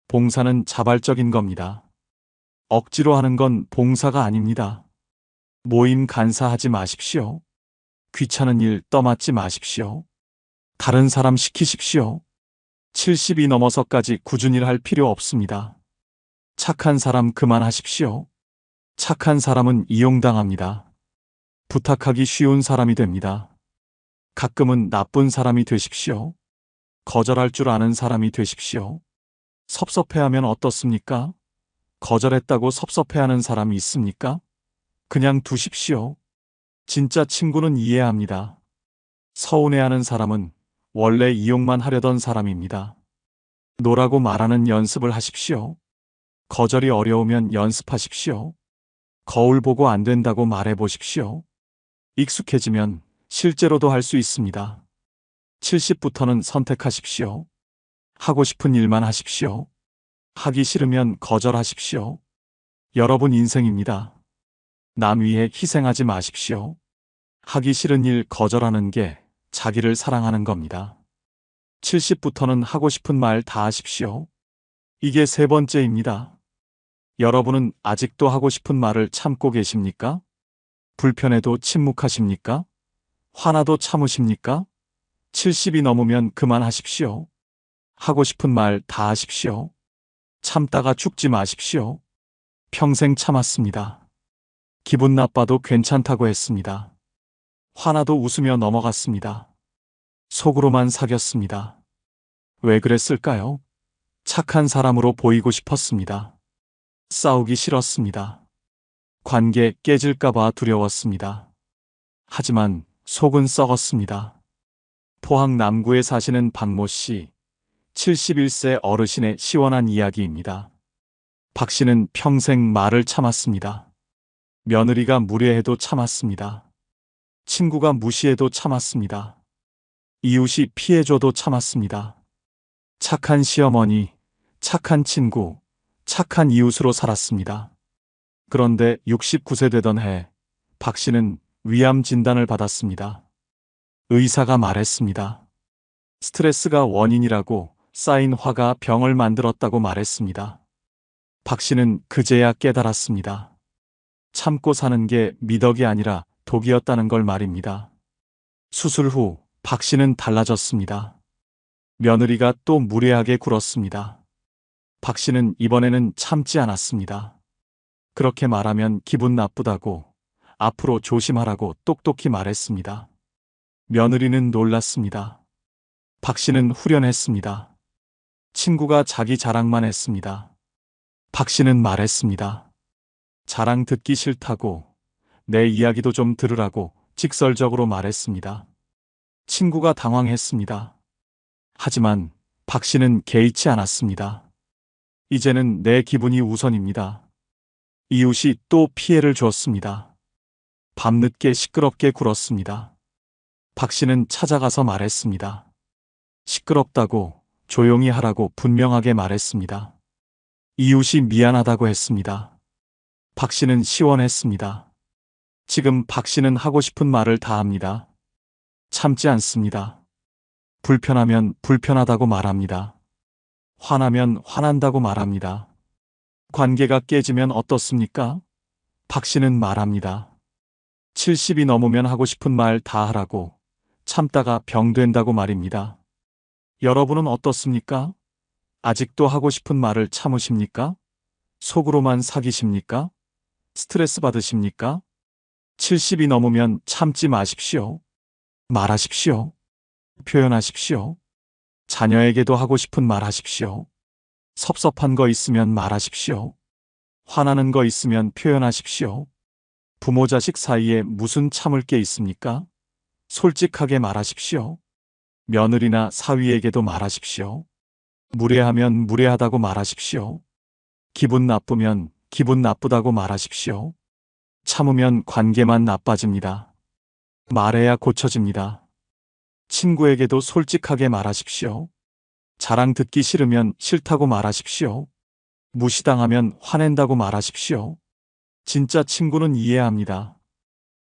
봉사는 자발적인 겁니다. 억지로 하는 건 봉사가 아닙니다. 모임 간사하지 마십시오. 귀찮은 일 떠맡지 마십시오. 다른 사람 시키십시오. 70이 넘어서까지 꾸준히 할 필요 없습니다. 착한 사람 그만하십시오. 착한 사람은 이용당합니다. 부탁하기 쉬운 사람이 됩니다. 가끔은 나쁜 사람이 되십시오. 거절할 줄 아는 사람이 되십시오. 섭섭해하면 어떻습니까? 거절했다고 섭섭해하는 사람이 있습니까? 그냥 두십시오. 진짜 친구는 이해합니다. 서운해하는 사람은 원래 이용만 하려던 사람입니다. 노라고 말하는 연습을 하십시오. 거절이 어려우면 연습하십시오. 거울 보고 안 된다고 말해보십시오. 익숙해지면 실제로도 할 수 있습니다. 70부터는 선택하십시오. 하고 싶은 일만 하십시오. 하기 싫으면 거절하십시오. 여러분 인생입니다. 남 위해 희생하지 마십시오. 하기 싫은 일 거절하는 게 자기를 사랑하는 겁니다. 70부터는 하고 싶은 말 다 하십시오. 이게 세 번째입니다. 여러분은 아직도 하고 싶은 말을 참고 계십니까? 불편해도 침묵하십니까? 화나도 참으십니까? 70이 넘으면 그만하십시오. 하고 싶은 말 다 하십시오. 참다가 죽지 마십시오. 평생 참았습니다. 기분 나빠도 괜찮다고 했습니다. 화나도 웃으며 넘어갔습니다. 속으로만 사귀었습니다. 왜 그랬을까요? 착한 사람으로 보이고 싶었습니다. 싸우기 싫었습니다. 관계 깨질까봐 두려웠습니다. 하지만 속은 썩었습니다. 포항 남구에 사시는 박모 씨, 71세 어르신의 시원한 이야기입니다. 박 씨는 평생 말을 참았습니다. 며느리가 무례해도 참았습니다. 친구가 무시해도 참았습니다. 이웃이 피해줘도 참았습니다. 착한 시어머니, 착한 친구, 착한 이웃으로 살았습니다. 그런데 69세 되던 해, 박 씨는 위암 진단을 받았습니다. 의사가 말했습니다. 스트레스가 원인이라고 쌓인 화가 병을 만들었다고 말했습니다. 박 씨는 그제야 깨달았습니다. 참고 사는 게 미덕이 아니라 독이었다는 걸 말입니다. 수술 후 박 씨는 달라졌습니다. 며느리가 또 무례하게 굴었습니다. 박 씨는 이번에는 참지 않았습니다. 그렇게 말하면 기분 나쁘다고, 앞으로 조심하라고 똑똑히 말했습니다. 며느리는 놀랐습니다. 박 씨는 후련했습니다. 친구가 자기 자랑만 했습니다. 박 씨는 말했습니다. 자랑 듣기 싫다고, 내 이야기도 좀 들으라고 직설적으로 말했습니다. 친구가 당황했습니다. 하지만 박 씨는 개의치 않았습니다. 이제는 내 기분이 우선입니다. 이웃이 또 피해를 주었습니다. 밤늦게 시끄럽게 굴었습니다. 박 씨는 찾아가서 말했습니다. 시끄럽다고, 조용히 하라고 분명하게 말했습니다. 이웃이 미안하다고 했습니다. 박 씨는 시원했습니다. 지금 박 씨는 하고 싶은 말을 다 합니다. 참지 않습니다. 불편하면 불편하다고 말합니다. 화나면 화난다고 말합니다. 관계가 깨지면 어떻습니까? 박 씨는 말합니다. 70이 넘으면 하고 싶은 말 다 하라고, 참다가 병 된다고 말입니다. 여러분은 어떻습니까? 아직도 하고 싶은 말을 참으십니까? 속으로만 사귀십니까? 스트레스 받으십니까? 70이 넘으면 참지 마십시오. 말하십시오. 표현하십시오. 자녀에게도 하고 싶은 말 하십시오. 섭섭한 거 있으면 말하십시오. 화나는 거 있으면 표현하십시오. 부모 자식 사이에 무슨 참을 게 있습니까? 솔직하게 말하십시오. 며느리나 사위에게도 말하십시오. 무례하면 무례하다고 말하십시오. 기분 나쁘면 기분 나쁘다고 말하십시오. 참으면 관계만 나빠집니다. 말해야 고쳐집니다. 친구에게도 솔직하게 말하십시오. 자랑 듣기 싫으면 싫다고 말하십시오. 무시당하면 화낸다고 말하십시오. 진짜 친구는 이해합니다.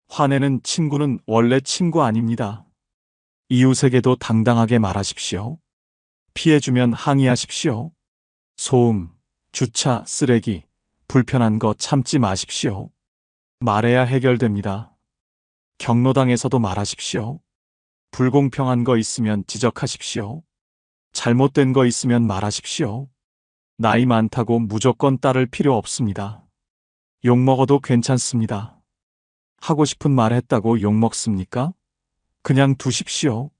화내는 친구는 원래 친구 아닙니다. 이웃에게도 당당하게 말하십시오. 피해주면 항의하십시오. 소음, 주차, 쓰레기, 불편한 거 참지 마십시오. 말해야 해결됩니다. 경로당에서도 말하십시오. 불공평한 거 있으면 지적하십시오. 잘못된 거 있으면 말하십시오. 나이 많다고 무조건 따를 필요 없습니다. 욕먹어도 괜찮습니다. 하고 싶은 말 했다고 욕먹습니까? 그냥 두십시오.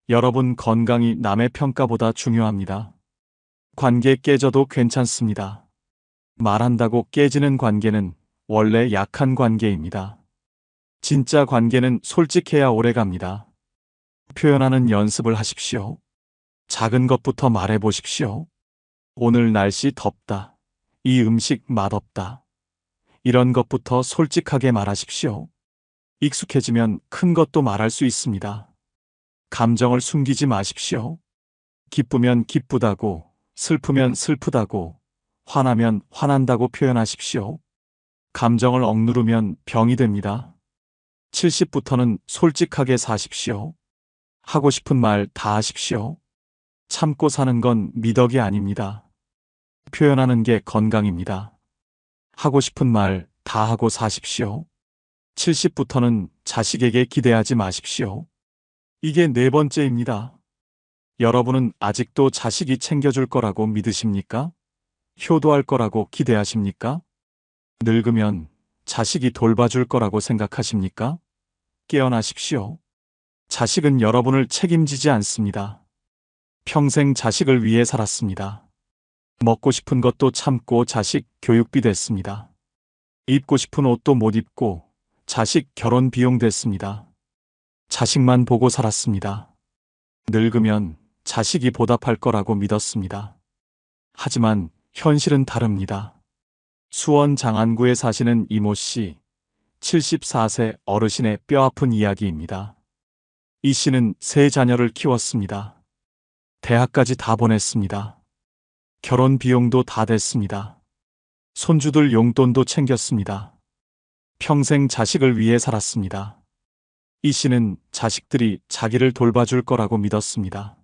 여러분 건강이 남의 평가보다 중요합니다. 관계 깨져도 괜찮습니다. 말한다고 깨지는 관계는 원래 약한 관계입니다. 진짜 관계는 솔직해야 오래갑니다. 표현하는 연습을 하십시오. 작은 것부터 말해보십시오. 오늘 날씨 덥다. 이 음식 맛없다. 이런 것부터 솔직하게 말하십시오. 익숙해지면 큰 것도 말할 수 있습니다. 감정을 숨기지 마십시오. 기쁘면 기쁘다고, 슬프면 슬프다고, 화나면 화난다고 표현하십시오. 감정을 억누르면 병이 됩니다. 70부터는 솔직하게 사십시오. 하고 싶은 말 다 하십시오. 참고 사는 건 미덕이 아닙니다. 표현하는 게 건강입니다. 하고 싶은 말 다 하고 사십시오. 70부터는 자식에게 기대하지 마십시오. 이게 네 번째입니다. 여러분은 아직도 자식이 챙겨줄 거라고 믿으십니까? 효도할 거라고 기대하십니까? 늙으면 자식이 돌봐줄 거라고 생각하십니까? 깨어나십시오. 자식은 여러분을 책임지지 않습니다. 평생 자식을 위해 살았습니다. 먹고 싶은 것도 참고 자식 교육비 댔습니다. 입고 싶은 옷도 못 입고 자식 결혼 비용 댔습니다. 자식만 보고 살았습니다. 늙으면 자식이 보답할 거라고 믿었습니다. 하지만 현실은 다릅니다. 수원 장안구에 사시는 이모 씨, 74세 어르신의 뼈아픈 이야기입니다. 이 씨는 세 자녀를 키웠습니다. 대학까지 다 보냈습니다. 결혼 비용도 다 댔습니다. 손주들 용돈도 챙겼습니다. 평생 자식을 위해 살았습니다. 이 씨는 자식들이 자기를 돌봐줄 거라고 믿었습니다.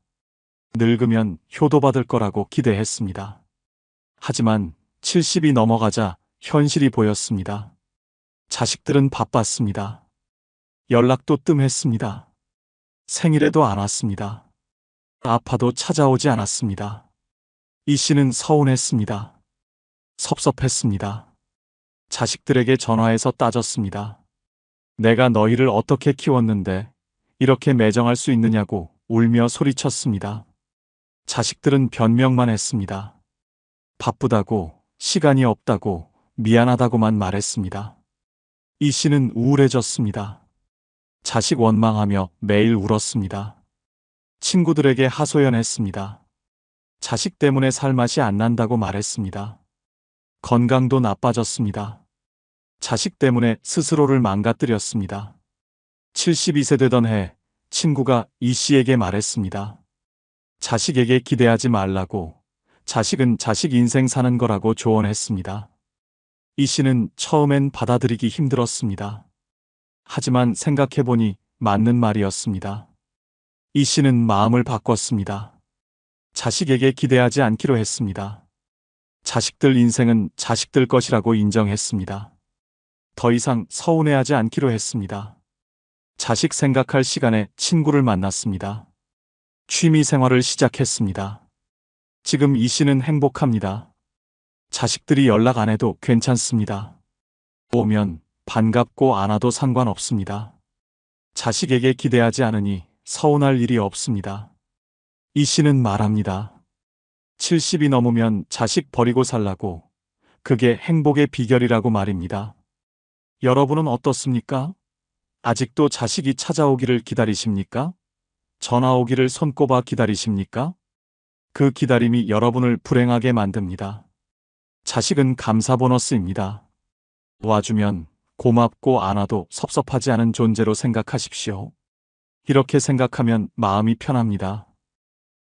늙으면 효도받을 거라고 기대했습니다. 하지만 70이 넘어가자 현실이 보였습니다. 자식들은 바빴습니다. 연락도 뜸했습니다. 생일에도 안 왔습니다. 아파도 찾아오지 않았습니다. 이 씨는 서운했습니다. 섭섭했습니다. 자식들에게 전화해서 따졌습니다. 내가 너희를 어떻게 키웠는데 이렇게 매정할 수 있느냐고 울며 소리쳤습니다. 자식들은 변명만 했습니다. 바쁘다고, 시간이 없다고, 미안하다고만 말했습니다. 이 씨는 우울해졌습니다. 자식 원망하며 매일 울었습니다. 친구들에게 하소연했습니다. 자식 때문에 살맛이 안 난다고 말했습니다. 건강도 나빠졌습니다. 자식 때문에 스스로를 망가뜨렸습니다. 72세 되던 해 친구가 이 씨에게 말했습니다. 자식에게 기대하지 말라고, 자식은 자식 인생 사는 거라고 조언했습니다. 이 씨는 처음엔 받아들이기 힘들었습니다. 하지만 생각해보니 맞는 말이었습니다. 이 씨는 마음을 바꿨습니다. 자식에게 기대하지 않기로 했습니다. 자식들 인생은 자식들 것이라고 인정했습니다. 더 이상 서운해하지 않기로 했습니다. 자식 생각할 시간에 친구를 만났습니다. 취미 생활을 시작했습니다. 지금 이 씨는 행복합니다. 자식들이 연락 안 해도 괜찮습니다. 오면 반갑고 안 와도 상관없습니다. 자식에게 기대하지 않으니 서운할 일이 없습니다. 이 씨는 말합니다. 70이 넘으면 자식 버리고 살라고, 그게 행복의 비결이라고 말입니다. 여러분은 어떻습니까? 아직도 자식이 찾아오기를 기다리십니까? 전화 오기를 손꼽아 기다리십니까? 그 기다림이 여러분을 불행하게 만듭니다. 자식은 감사 보너스입니다. 와주면 고맙고 안 와도 섭섭하지 않은 존재로 생각하십시오. 이렇게 생각하면 마음이 편합니다.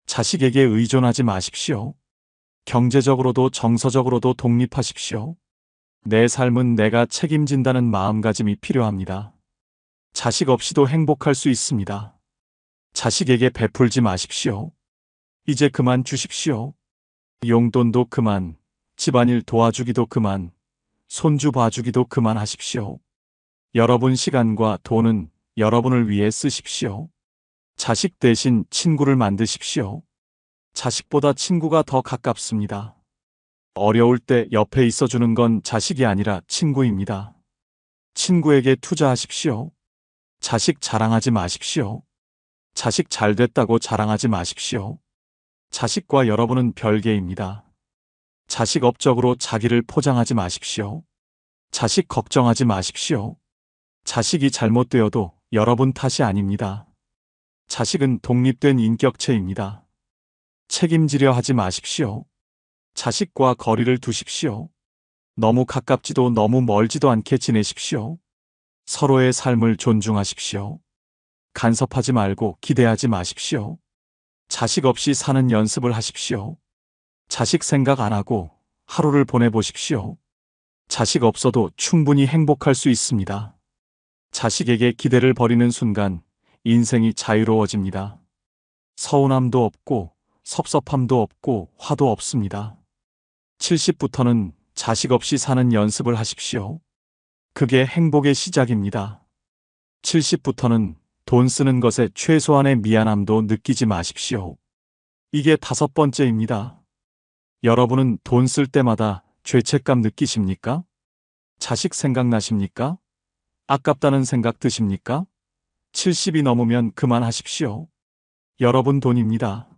자식에게 의존하지 마십시오. 경제적으로도 정서적으로도 독립하십시오. 내 삶은 내가 책임진다는 마음가짐이 필요합니다. 자식 없이도 행복할 수 있습니다. 자식에게 베풀지 마십시오. 이제 그만 주십시오. 용돈도 그만, 집안일 도와주기도 그만, 손주 봐주기도 그만하십시오. 여러분 시간과 돈은 여러분을 위해 쓰십시오. 자식 대신 친구를 만드십시오. 자식보다 친구가 더 가깝습니다. 어려울 때 옆에 있어주는 건 자식이 아니라 친구입니다. 친구에게 투자하십시오. 자식 자랑하지 마십시오. 자식 잘 됐다고 자랑하지 마십시오. 자식과 여러분은 별개입니다. 자식 업적으로 자기를 포장하지 마십시오. 자식 걱정하지 마십시오. 자식이 잘못되어도 여러분 탓이 아닙니다. 자식은 독립된 인격체입니다. 책임지려 하지 마십시오. 자식과 거리를 두십시오. 너무 가깝지도 너무 멀지도 않게 지내십시오. 서로의 삶을 존중하십시오. 간섭하지 말고 기대하지 마십시오. 자식 없이 사는 연습을 하십시오. 자식 생각 안 하고 하루를 보내보십시오. 자식 없어도 충분히 행복할 수 있습니다. 자식에게 기대를 버리는 순간 인생이 자유로워집니다. 서운함도 없고 섭섭함도 없고 화도 없습니다. 70부터는 자식 없이 사는 연습을 하십시오. 그게 행복의 시작입니다. 70부터는 돈 쓰는 것에 최소한의 미안함도 느끼지 마십시오. 이게 5번째입니다. 여러분은 돈 쓸 때마다 죄책감 느끼십니까? 자식 생각나십니까? 아깝다는 생각 드십니까? 70이 넘으면 그만하십시오. 여러분 돈입니다.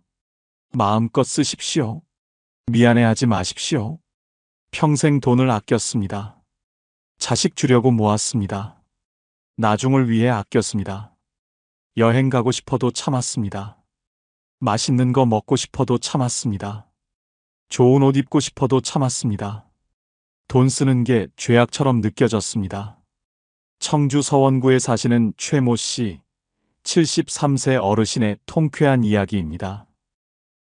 마음껏 쓰십시오. 미안해하지 마십시오. 평생 돈을 아꼈습니다. 자식 주려고 모았습니다. 나중을 위해 아꼈습니다. 여행 가고 싶어도 참았습니다. 맛있는 거 먹고 싶어도 참았습니다. 좋은 옷 입고 싶어도 참았습니다. 돈 쓰는 게 죄악처럼 느껴졌습니다. 청주 서원구에 사시는 최모 씨, 73세 어르신의 통쾌한 이야기입니다.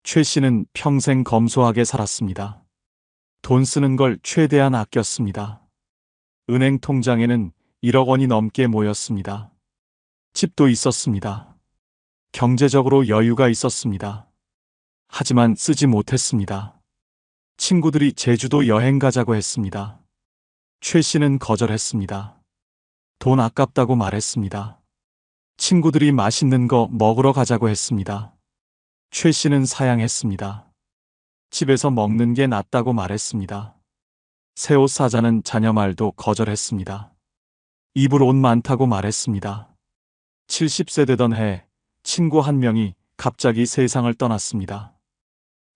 최 씨는 평생 검소하게 살았습니다. 돈 쓰는 걸 최대한 아꼈습니다. 은행 통장에는 1억 원이 넘게 모였습니다. 집도 있었습니다. 경제적으로 여유가 있었습니다. 하지만 쓰지 못했습니다. 친구들이 제주도 여행 가자고 했습니다. 최 씨는 거절했습니다. 돈 아깝다고 말했습니다. 친구들이 맛있는 거 먹으러 가자고 했습니다. 최 씨는 사양했습니다. 집에서 먹는 게 낫다고 말했습니다. 새 옷 사자는 자녀 말도 거절했습니다. 입을 옷 많다고 말했습니다. 70세 되던 해 친구 한 명이 갑자기 세상을 떠났습니다.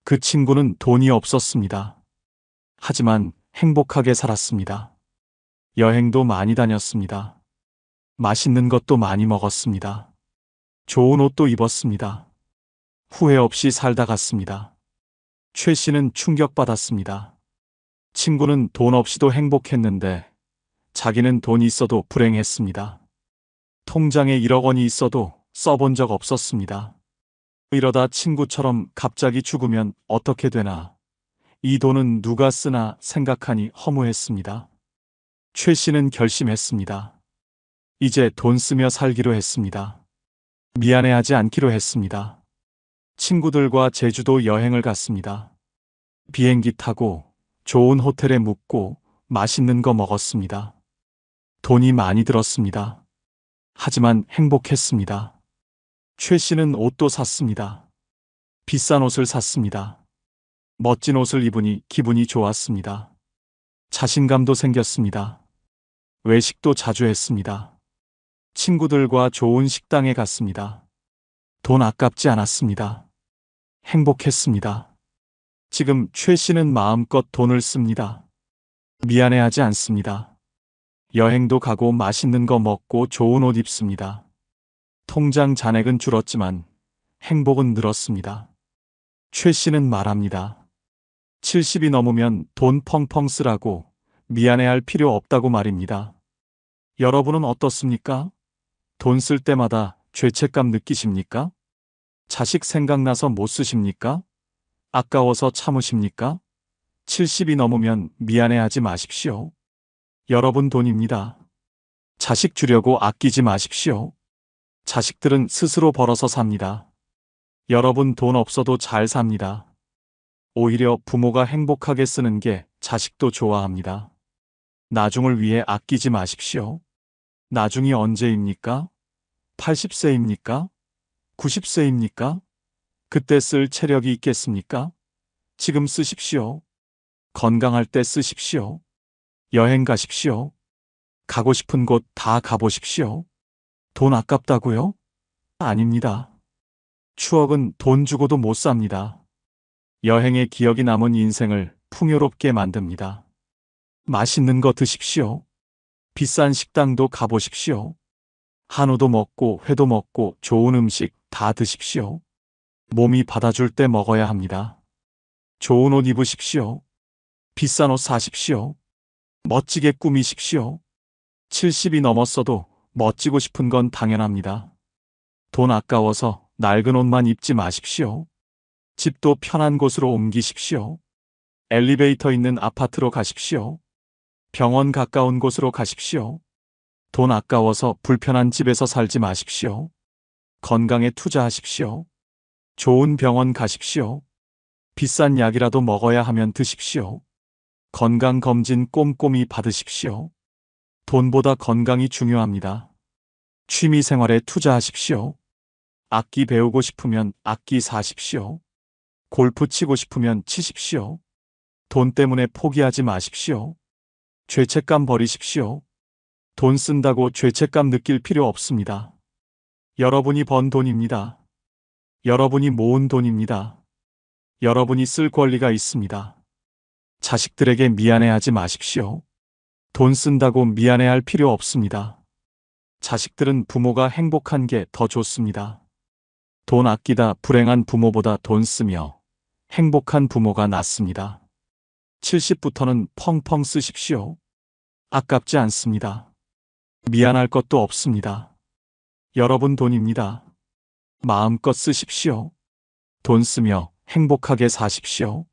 그 친구는 돈이 없었습니다. 하지만 행복하게 살았습니다. 여행도 많이 다녔습니다. 맛있는 것도 많이 먹었습니다. 좋은 옷도 입었습니다. 후회 없이 살다 갔습니다. 최 씨는 충격받았습니다. 친구는 돈 없이도 행복했는데 자기는 돈이 있어도 불행했습니다. 통장에 1억 원이 있어도 써본 적 없었습니다. 이러다 친구처럼 갑자기 죽으면 어떻게 되나, 이 돈은 누가 쓰나 생각하니 허무했습니다. 최 씨는 결심했습니다. 이제 돈 쓰며 살기로 했습니다. 미안해하지 않기로 했습니다. 친구들과 제주도 여행을 갔습니다. 비행기 타고 좋은 호텔에 묵고 맛있는 거 먹었습니다. 돈이 많이 들었습니다. 하지만 행복했습니다. 최 씨는 옷도 샀습니다. 비싼 옷을 샀습니다. 멋진 옷을 입으니 기분이 좋았습니다. 자신감도 생겼습니다. 외식도 자주 했습니다. 친구들과 좋은 식당에 갔습니다. 돈 아깝지 않았습니다. 행복했습니다. 지금 최 씨는 마음껏 돈을 씁니다. 미안해하지 않습니다. 여행도 가고 맛있는 거 먹고 좋은 옷 입습니다. 통장 잔액은 줄었지만 행복은 늘었습니다. 최 씨는 말합니다. 70이 넘으면 돈 펑펑 쓰라고 미안해할 필요 없다고 말입니다. 여러분은 어떻습니까? 돈 쓸 때마다 죄책감 느끼십니까? 자식 생각나서 못 쓰십니까? 아까워서 참으십니까? 70이 넘으면 미안해하지 마십시오. 여러분 돈입니다. 자식 주려고 아끼지 마십시오. 자식들은 스스로 벌어서 삽니다. 여러분 돈 없어도 잘 삽니다. 오히려 부모가 행복하게 쓰는 게 자식도 좋아합니다. 나중을 위해 아끼지 마십시오. 나중이 언제입니까? 80세입니까? 90세입니까? 그때 쓸 체력이 있겠습니까? 지금 쓰십시오. 건강할 때 쓰십시오. 여행 가십시오. 가고 싶은 곳 다 가보십시오. 돈 아깝다고요? 아닙니다. 추억은 돈 주고도 못 삽니다. 여행의 기억이 남은 인생을 풍요롭게 만듭니다. 맛있는 거 드십시오. 비싼 식당도 가보십시오. 한우도 먹고 회도 먹고 좋은 음식 다 드십시오. 몸이 받아줄 때 먹어야 합니다. 좋은 옷 입으십시오. 비싼 옷 사십시오. 멋지게 꾸미십시오. 70이 넘었어도 멋지고 싶은 건 당연합니다. 돈 아까워서 낡은 옷만 입지 마십시오. 집도 편한 곳으로 옮기십시오. 엘리베이터 있는 아파트로 가십시오. 병원 가까운 곳으로 가십시오. 돈 아까워서 불편한 집에서 살지 마십시오. 건강에 투자하십시오. 좋은 병원 가십시오. 비싼 약이라도 먹어야 하면 드십시오. 건강검진 꼼꼼히 받으십시오. 돈보다 건강이 중요합니다. 취미 생활에 투자하십시오. 악기 배우고 싶으면 악기 사십시오. 골프 치고 싶으면 치십시오. 돈 때문에 포기하지 마십시오. 죄책감 버리십시오. 돈 쓴다고 죄책감 느낄 필요 없습니다. 여러분이 번 돈입니다. 여러분이 모은 돈입니다. 여러분이 쓸 권리가 있습니다. 자식들에게 미안해하지 마십시오. 돈 쓴다고 미안해할 필요 없습니다. 자식들은 부모가 행복한 게 더 좋습니다. 돈 아끼다 불행한 부모보다 돈 쓰며 행복한 부모가 낫습니다. 70부터는 펑펑 쓰십시오. 아깝지 않습니다. 미안할 것도 없습니다. 여러분 돈입니다. 마음껏 쓰십시오. 돈 쓰며 행복하게 사십시오.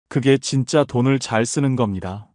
그게 진짜 돈을 잘 쓰는 겁니다.